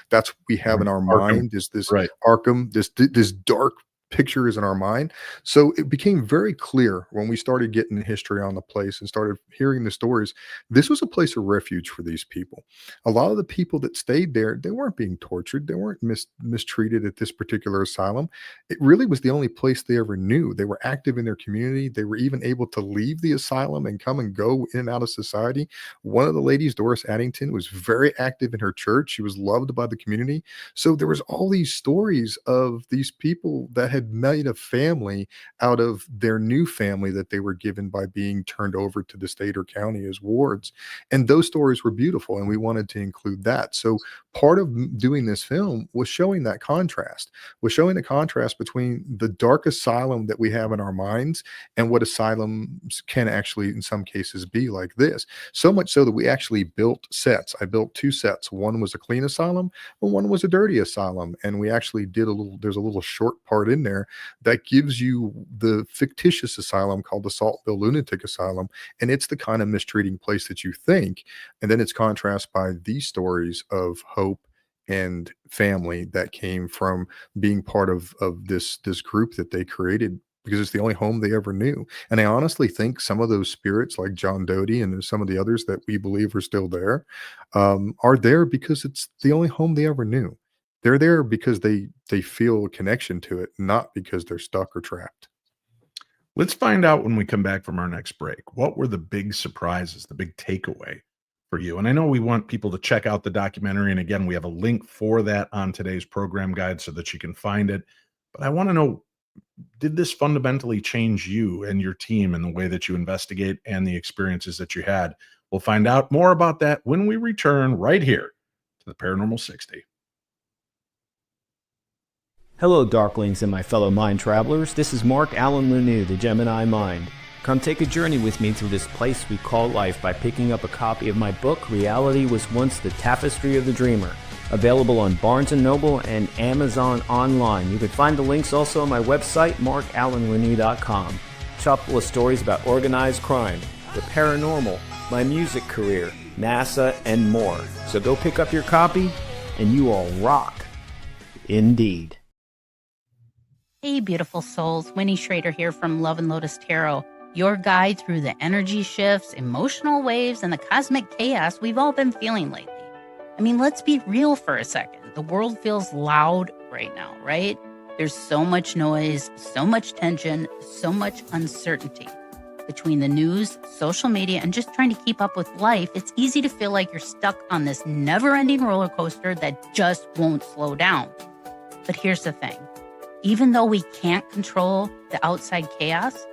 That's what we have in our Arkham. mind is this Right. Arkham, this dark picture is in our mind. So it became very clear when we started getting the history on the place and started hearing the stories. This was a place of refuge for these people. A lot of the people that stayed there, they weren't being tortured. They weren't mistreated at this particular asylum. It really was the only place they ever knew. They were active in their community. They were even able to leave the asylum and come and go in and out of society. One of the ladies, Doris Addington, was very active in her church. She was loved by the community. So there was all these stories of these people that had made a family out of their new family that they were given by being turned over to the state or county as wards. And those stories were beautiful, and we wanted to include that. So part of doing this film was showing that contrast, was showing the contrast between the dark asylum that we have in our minds and what asylums can actually, in some cases, be like this. So much so that we actually built sets. I built 2 sets. One was a clean asylum, and one was a dirty asylum. And we actually there's a little short part in there that gives you the fictitious asylum called the Saltville Lunatic Asylum. And it's the kind of mistreating place that you think. And then it's contrasted by these stories of hope and family that came from being part of this group that they created because it's the only home they ever knew. And I honestly think some of those spirits, like John Doty and some of the others that we believe are still there, are there because it's the only home they ever knew. They're there because they feel a connection to it, not because they're stuck or trapped. Let's find out when we come back from our next break. What were the big surprises, the big takeaway for you? And I know we want people to check out the documentary. And again, we have a link for that on today's program guide so that you can find it. But I want to know, did this fundamentally change you and your team in the way that you investigate and the experiences that you had? We'll find out more about that when we return right here to the Paranormal 60. Hello, Darklings and my fellow mind travelers. This is Mark Allen Lanou, the Gemini Mind. Come take a journey with me through this place we call life by picking up a copy of my book, Reality Was Once the Tapestry of the Dreamer. Available on Barnes & Noble and Amazon online. You can find the links also on my website, markallenlanou.com. Chock full of stories about organized crime, the paranormal, my music career, NASA, and more. So go pick up your copy, and you all rock. Indeed. Hey, beautiful souls. Winnie Schrader here from Love and Lotus Tarot, your guide through the energy shifts, emotional waves, and the cosmic chaos we've all been feeling lately. I mean, let's be real for a second. The world feels loud right now, right? There's so much noise, so much tension, so much uncertainty. Between the news, social media, and just trying to keep up with life, it's easy to feel like you're stuck on this never-ending roller coaster that just won't slow down. But here's the thing. Even though we can't control the outside chaos,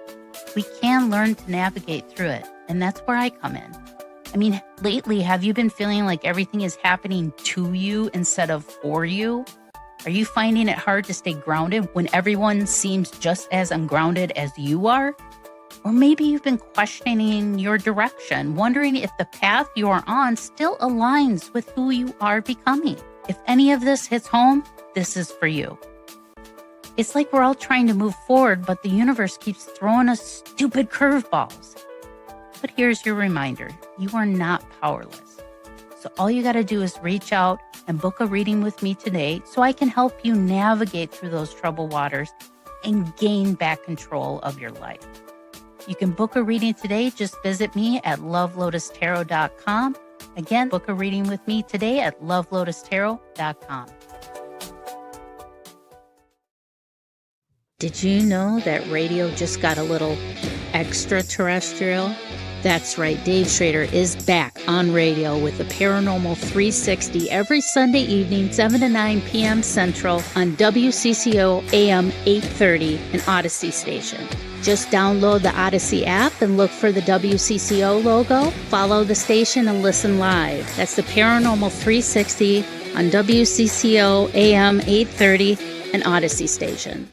we can learn to navigate through it. And that's where I come in. I mean, lately, have you been feeling like everything is happening to you instead of for you? Are you finding it hard to stay grounded when everyone seems just as ungrounded as you are? Or maybe you've been questioning your direction, wondering if the path you are on still aligns with who you are becoming. If any of this hits home, this is for you. It's like we're all trying to move forward, but the universe keeps throwing us stupid curveballs. But here's your reminder. You are not powerless. So all you got to do is reach out and book a reading with me today so I can help you navigate through those troubled waters and gain back control of your life. You can book a reading today. Just visit me at lovelotustarot.com. Again, book a reading with me today at lovelotustarot.com. Did you know that radio just got a little extraterrestrial? That's right, Dave Schrader is back on radio with the Paranormal 360 every Sunday evening, 7 to 9 p.m. Central on WCCO AM 830, an Odyssey station. Just download the Odyssey app and look for the WCCO logo, follow the station and listen live. That's the Paranormal 360 on WCCO AM 830, an Odyssey station.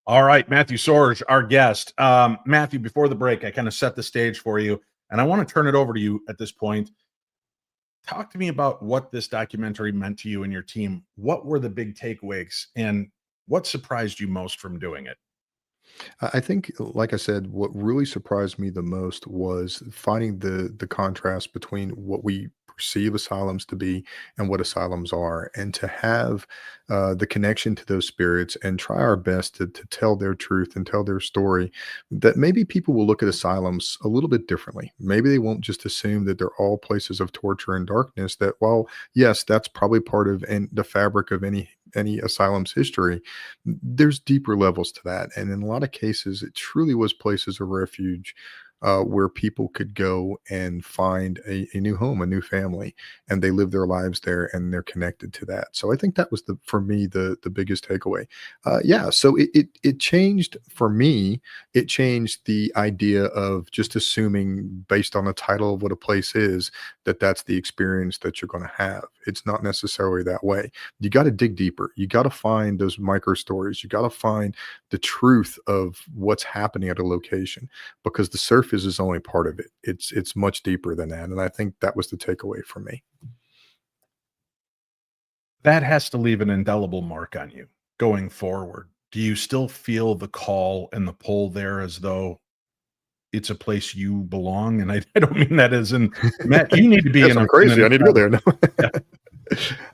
All right, Matthew Sorge, our guest. Matthew, before the break, I kind of set the stage for you, and I want to turn it over to you at this point. Talk to me about what this documentary meant to you and your team. What were the big takeaways, and what surprised you most from doing it? I think, like I said, what really surprised me the most was finding the contrast between what we perceive asylums to be and what asylums are, and to have the connection to those spirits and try our best to tell their truth and tell their story, that maybe people will look at asylums a little bit differently. Maybe they won't just assume that they're all places of torture and darkness, that while yes, that's probably part of the fabric of any asylum's history, there's deeper levels to that. And in a lot of cases, it truly was places of refuge where people could go and find a new home, a new family, and they live their lives there and they're connected to that. So I think that was for me the biggest takeaway. So it changed for me. It changed the idea of just assuming based on the title of what a place is, that that's the experience that you're going to have. It's not necessarily that way. You got to dig deeper. You got to find those micro stories. You got to find the truth of what's happening at a location, because the surface is only part of it. It's much deeper than that. And I think that was the takeaway for me. That has to leave an indelible mark on you going forward. Do you still feel the call and the pull there as though it's a place you belong? And I don't mean that as in, Matt, you need to be yes, I'm crazy. I need to go there. No.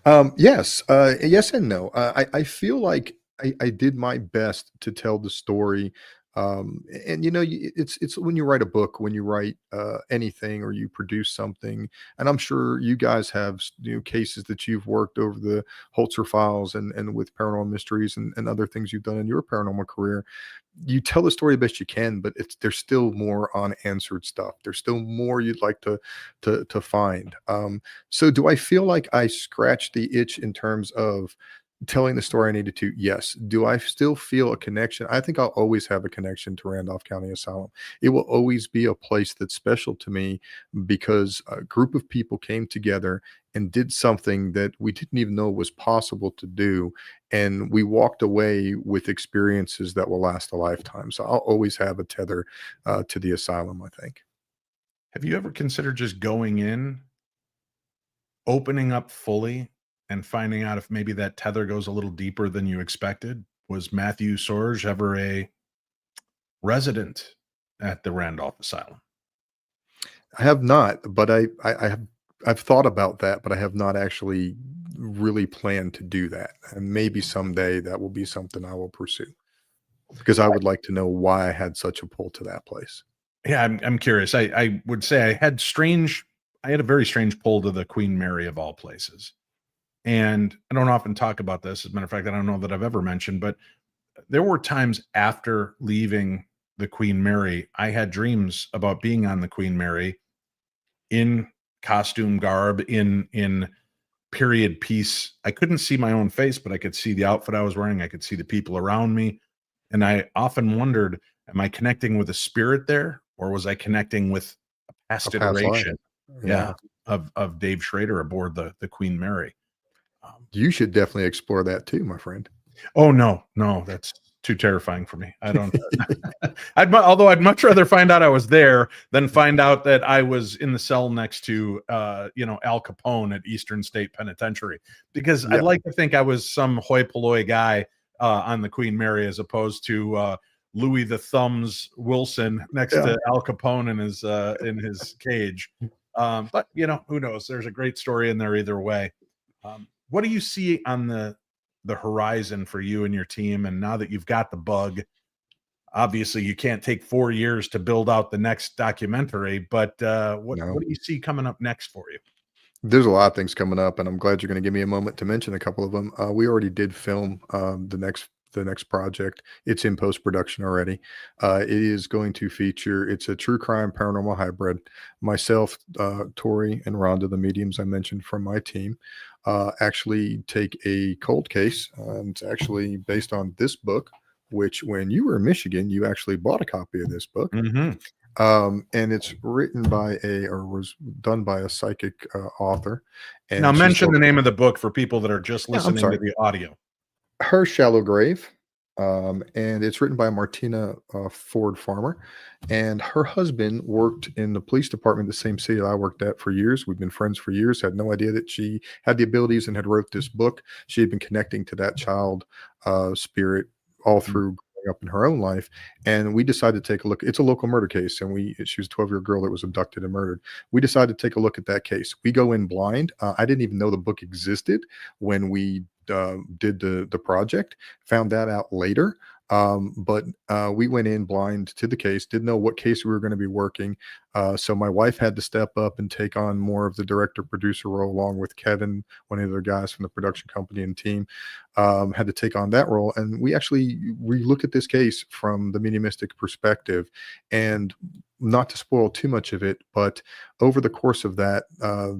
Yeah. Yes and no. I feel like I did my best to tell the story. And it's when you write a book, when you write anything, or you produce something, and I'm sure you guys have cases that you've worked over the Holzer files, and with paranormal mysteries, and other things you've done in your paranormal career. You tell the story the best you can, but there's still more unanswered stuff. There's still more you'd like to find. So do I feel like I scratched the itch in terms of telling the story I needed to? Yes. Do I still feel a connection? I think I'll always have a connection to Randolph County Asylum. It will always be a place that's special to me, because a group of people came together and did something that we didn't even know was possible to do. And we walked away with experiences that will last a lifetime. So I'll always have a tether to the asylum, I think. Have you ever considered just going in, opening up fully, and finding out if maybe that tether goes a little deeper than you expected? Was Matthew Sorge ever a resident at the Randolph Asylum? I have not, but I've thought about that, but I have not actually really planned to do that. And maybe someday that will be something I will pursue, because I would like to know why I had such a pull to that place. Yeah, I'm curious. I would say I had a very strange pull to the Queen Mary of all places. And I don't often talk about this. As a matter of fact, I don't know that I've ever mentioned, but there were times after leaving the Queen Mary, I had dreams about being on the Queen Mary in costume garb, in period piece. I couldn't see my own face, but I could see the outfit I was wearing. I could see the people around me. And I often wondered, am I connecting with a spirit there, or was I connecting with a past iteration? Yeah. Of Dave Schrader aboard the Queen Mary. You should definitely explore that too, my friend. Oh, no, that's too terrifying for me. I don't, although I'd much rather find out I was there than find out that I was in the cell next to, Al Capone at Eastern State Penitentiary, because I'd like to think I was some hoi polloi guy on the Queen Mary, as opposed to Louis the Thumbs Wilson next to Al Capone in his cage. But who knows? There's a great story in there either way. What do you see on the horizon for you and your team? And now that you've got the bug, obviously you can't take 4 years to build out the next documentary, but what do you see coming up next for you? There's a lot of things coming up, and I'm glad you're going to give me a moment to mention a couple of them. We already did film the next project. It's in post-production already. It is going to feature, it's a true crime paranormal hybrid. Myself, Tori, and Rhonda, the mediums I mentioned from my team, actually take a cold case. It's actually based on this book, which when you were in Michigan, you actually bought a copy of this book. Mm-hmm. And it's written was done by a psychic author. And now mention the name of the book for people that are just listening to the audio. Her Shallow Grave. And it's written by Martina Ford Farmer, and her husband worked in the police department, the same city that I worked at, for years. We've been friends for years. Had no idea that she had the abilities and had wrote this book. She had been connecting to that child spirit all through growing up in her own life. And we decided to take a look. It's a local murder case, and she was a 12-year-old girl that was abducted and murdered. We decided to take a look at that case. We go in blind. I didn't even know the book existed when we did the project. Found that out later. But we went in blind to the case, didn't know what case we were going to be working. So my wife had to step up and take on more of the director producer role, along with Kevin, one of the other guys from the production company and team, had to take on that role. And we look at this case from the mediumistic perspective. And not to spoil too much of it, but over the course of that,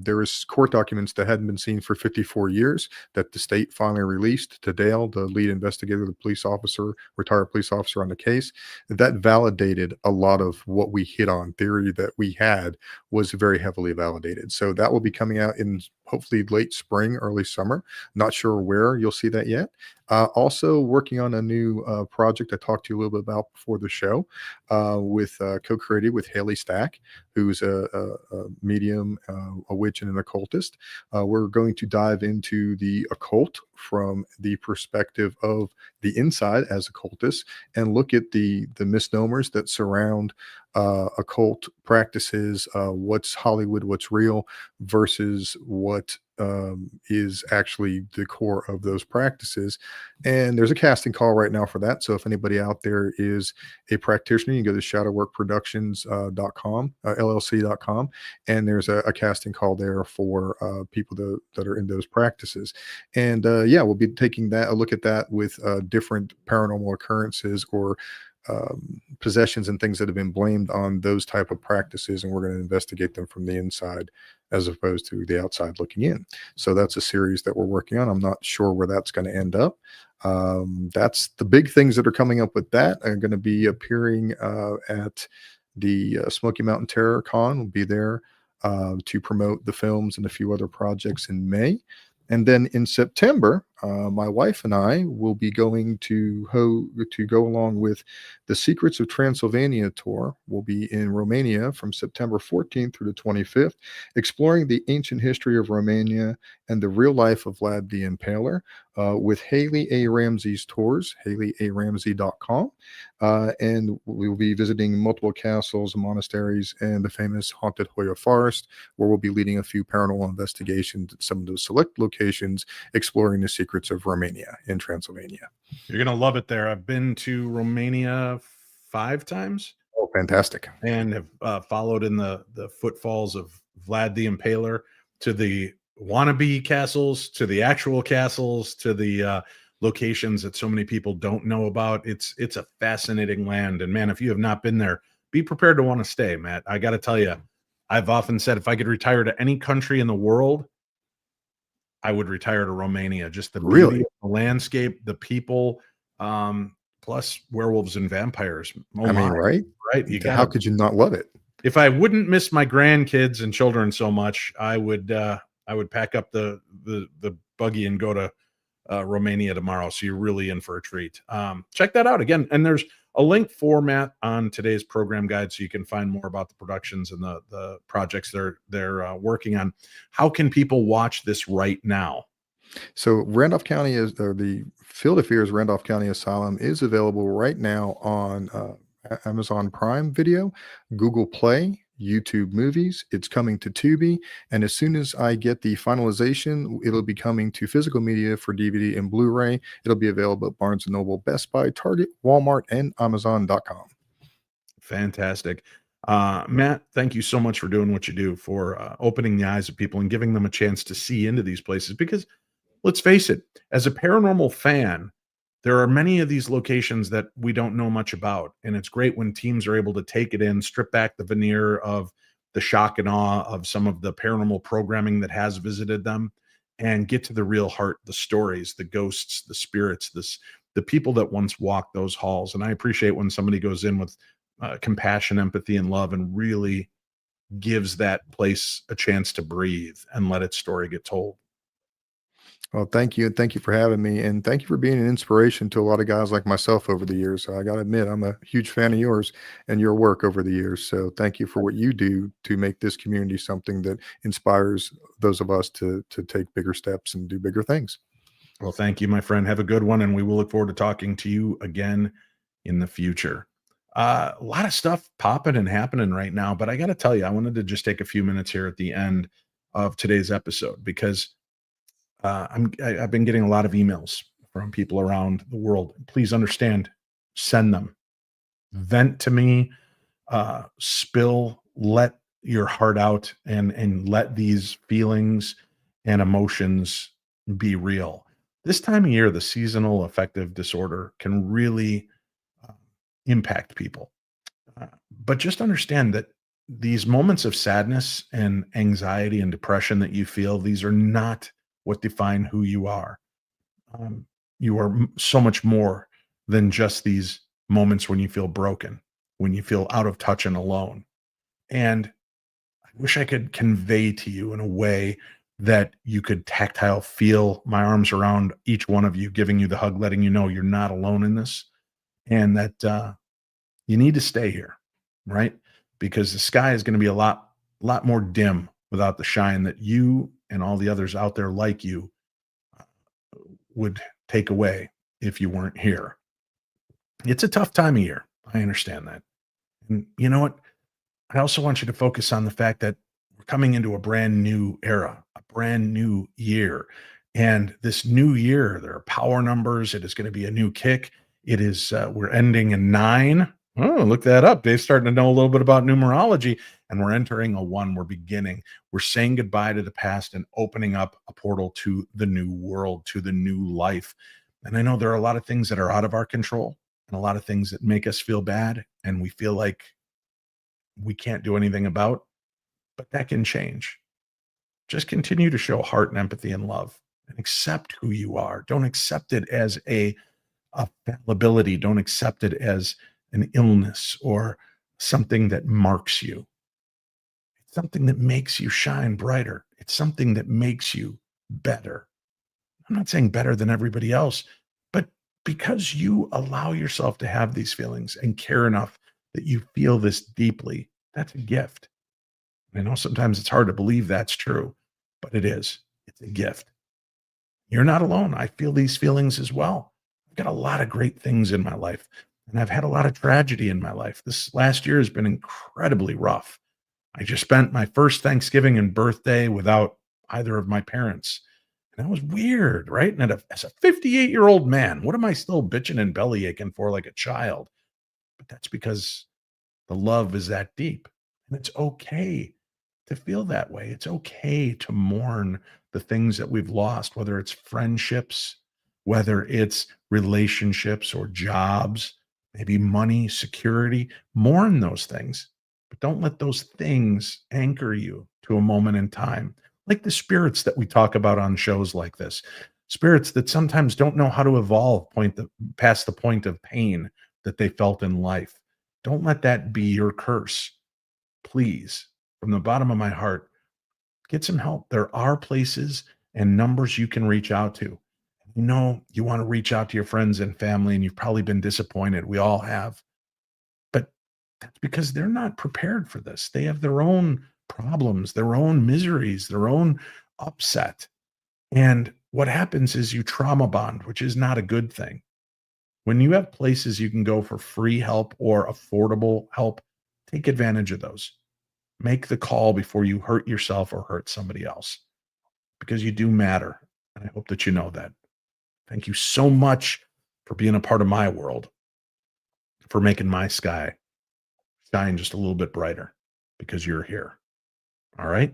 there is court documents that hadn't been seen for 54 years that the state finally released to Dale, the lead investigator, the police officer, retired police officer on the case. That validated a lot of what we hit on. Theory that we had was very heavily validated. So that will be coming out in hopefully late spring, early summer. Not sure where you'll see that yet. Also working on a new project I talked to you a little bit about before the show, with co-created with Haley Stack, who's a medium, a witch, and an occultist. We're going to dive into the occult from the perspective of the inside as occultists, and look at the misnomers that surround occult practices, what's Hollywood, what's real, versus what what is actually the core of those practices. And there's a casting call right now for that. So if anybody out there is a practitioner, you can go to shadowworkproductions.com, LLC.com, and there's a casting call there for people that are in those practices. And yeah, we'll be taking a look at that with different paranormal occurrences or possessions and things that have been blamed on those type of practices, and we're going to investigate them from the inside as opposed to the outside looking in. So that's a series that we're working on. I'm not sure where that's going to end up. That's the big things that are coming up with that are going to be appearing at the Smoky Mountain Terror Con. We'll be there to promote the films and a few other projects in May. And then in September, my wife and I will be going to go along with the Secrets of Transylvania tour. We'll be in Romania from September 14th through the 25th, exploring the ancient history of Romania and the real life of Vlad the Impaler with Haley A. Ramsey's tours, haleyAramsey.com. And we'll be visiting multiple castles, monasteries, and the famous haunted Hoya Forest, where we'll be leading a few paranormal investigations at some of those select locations, exploring the secrets of Romania in Transylvania. You're going to love it there. I've been to Romania 5 times. Oh, fantastic. And have followed in the footfalls of Vlad the Impaler to the wannabe castles, to the actual castles, to the locations that so many people don't know about. It's a fascinating land. And man, if you have not been there, be prepared to want to stay, Matt. I got to tell you, I've often said if I could retire to any country in the world, I would retire to Romania. Just the beauty of the landscape, the people, plus werewolves and vampires. Oh, I mean, right? How could you not love it? If I wouldn't miss my grandkids and children so much, I would pack up the buggy and go to Romania tomorrow. So you're really in for a treat. Check that out again. And there's a link format on today's program guide, so you can find more about the productions and the projects they're working on. How can people watch this right now? So Randolph County the Field of Fears Randolph County Asylum is available right now on Amazon Prime Video, Google Play, YouTube Movies. It's coming to Tubi, and as soon as I get the finalization, it'll be coming to physical media for DVD and Blu-ray. It'll be available at Barnes & Noble, Best Buy, Target, Walmart, and Amazon.com. Fantastic. Matt, thank you so much for doing what you do, for opening the eyes of people and giving them a chance to see into these places. Because let's face it, as a paranormal fan, there are many of these locations that we don't know much about. And it's great when teams are able to take it in, strip back the veneer of the shock and awe of some of the paranormal programming that has visited them, and get to the real heart, the stories, the ghosts, the spirits, the people that once walked those halls. And I appreciate when somebody goes in with compassion, empathy, and love, and really gives that place a chance to breathe and let its story get told. Well, thank you. And thank you for having me. And thank you for being an inspiration to a lot of guys like myself over the years. I got to admit, I'm a huge fan of yours and your work over the years. So thank you for what you do to make this community something that inspires those of us to take bigger steps and do bigger things. Well, thank you, my friend. Have a good one. And we will look forward to talking to you again in the future. A lot of stuff popping and happening right now, but I got to tell you, I wanted to just take a few minutes here at the end of today's episode, because I've been getting a lot of emails from people around the world. Please understand, send them, vent to me, spill, let your heart out, and let these feelings and emotions be real. This time of year, the seasonal affective disorder can really impact people. But just understand that these moments of sadness and anxiety and depression that you feel, these are not what define who you are. You are so much more than just these moments when you feel broken, when you feel out of touch and alone. And I wish I could convey to you in a way that you could tactile feel my arms around each one of you, giving you the hug, letting you know you're not alone in this, and that you need to stay here, right? Because the sky is going to be a lot more dim without the shine that you and all the others out there like you would take away if you weren't here. It's a tough time of year. I understand that. And you know what? I also want you to focus on the fact that we're coming into a brand new era, a brand new year. And this new year, there are power numbers. It is going to be a new kick. It is, we're ending in 9. Oh, look that up. Dave's starting to know a little bit about numerology. And we're entering a 1. We're beginning. We're saying goodbye to the past and opening up a portal to the new world, to the new life. And I know there are a lot of things that are out of our control and a lot of things that make us feel bad and we feel like we can't do anything about, but that can change. Just continue to show heart and empathy and love and accept who you are. Don't accept it as a fallibility. Don't accept it as an illness or something that marks you. It's something that makes you shine brighter. It's something that makes you better. I'm not saying better than everybody else, but because you allow yourself to have these feelings and care enough that you feel this deeply, that's a gift. I know sometimes it's hard to believe that's true, but it is. It's a gift. You're not alone. I feel these feelings as well. I've got a lot of great things in my life, and I've had a lot of tragedy in my life. This last year has been incredibly rough. I just spent my first Thanksgiving and birthday without either of my parents. And that was weird, right? And as a 58-year-old man, what am I still bitching and belly aching for like a child? But that's because the love is that deep. And it's okay to feel that way. It's okay to mourn the things that we've lost, whether it's friendships, whether it's relationships or jobs, maybe money, security. Mourn those things, but don't let those things anchor you to a moment in time. Like the spirits that we talk about on shows like this, spirits that sometimes don't know how to evolve past the point of pain that they felt in life. Don't let that be your curse. Please, from the bottom of my heart, get some help. There are places and numbers you can reach out to. You know, you want to reach out to your friends and family, and you've probably been disappointed. We all have. But that's because they're not prepared for this. They have their own problems, their own miseries, their own upset. And what happens is you trauma bond, which is not a good thing. When you have places you can go for free help or affordable help, take advantage of those. Make the call before you hurt yourself or hurt somebody else, because you do matter. And I hope that you know that. Thank you so much for being a part of my world, for making my sky shine just a little bit brighter, because you're here. All right.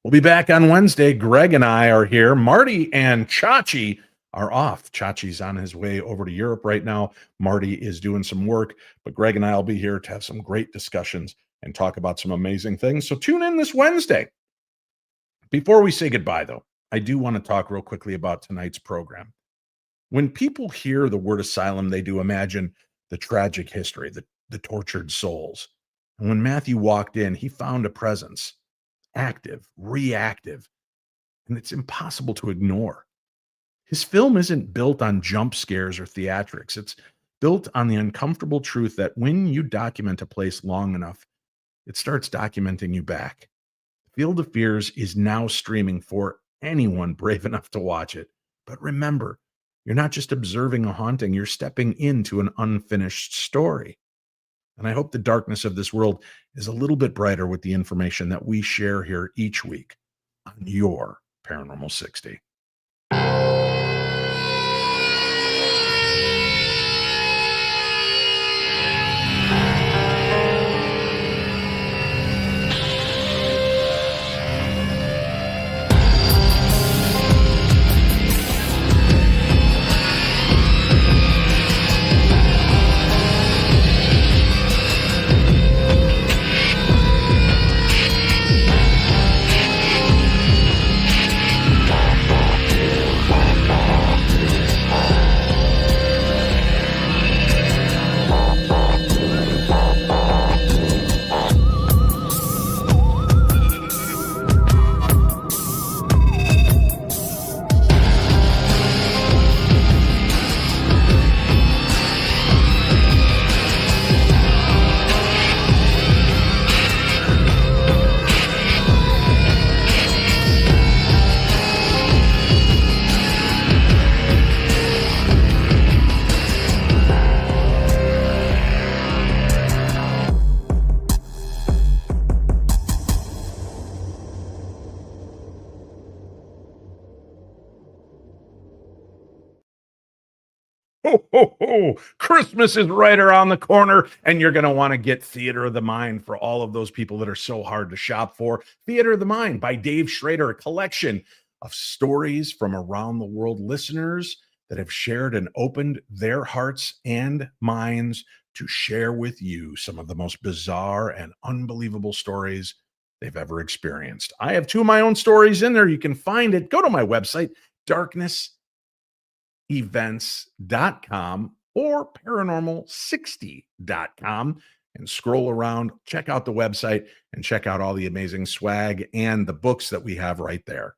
We'll be back on Wednesday. Greg and I are here. Marty and Chachi are off. Chachi's on his way over to Europe right now. Marty is doing some work, but Greg and I will be here to have some great discussions and talk about some amazing things. So tune in this Wednesday. Before we say goodbye, though, I do want to talk real quickly about tonight's program. When people hear the word asylum, they do imagine the tragic history, the tortured souls. And when Matthew walked in, he found a presence, active, reactive, and it's impossible to ignore. His film isn't built on jump scares or theatrics. It's built on the uncomfortable truth that when you document a place long enough, it starts documenting you back. Field of Fears is now streaming for anyone brave enough to watch it. But remember, you're not just observing a haunting, you're stepping into an unfinished story. And I hope the darkness of this world is a little bit brighter with the information that we share here each week on your Paranormal 60. Ho, ho, ho. Christmas is right around the corner, and you're going to want to get Theater of the Mind for all of those people that are so hard to shop for. Theater of the Mind by Dave Schrader, a collection of stories from around the world, listeners that have shared and opened their hearts and minds to share with you some of the most bizarre and unbelievable stories they've ever experienced. I have two of my own stories in there. You can find it. Go to my website, darknessevents.com or paranormal60.com, and scroll around, check out the website, and check out all the amazing swag and the books that we have right there.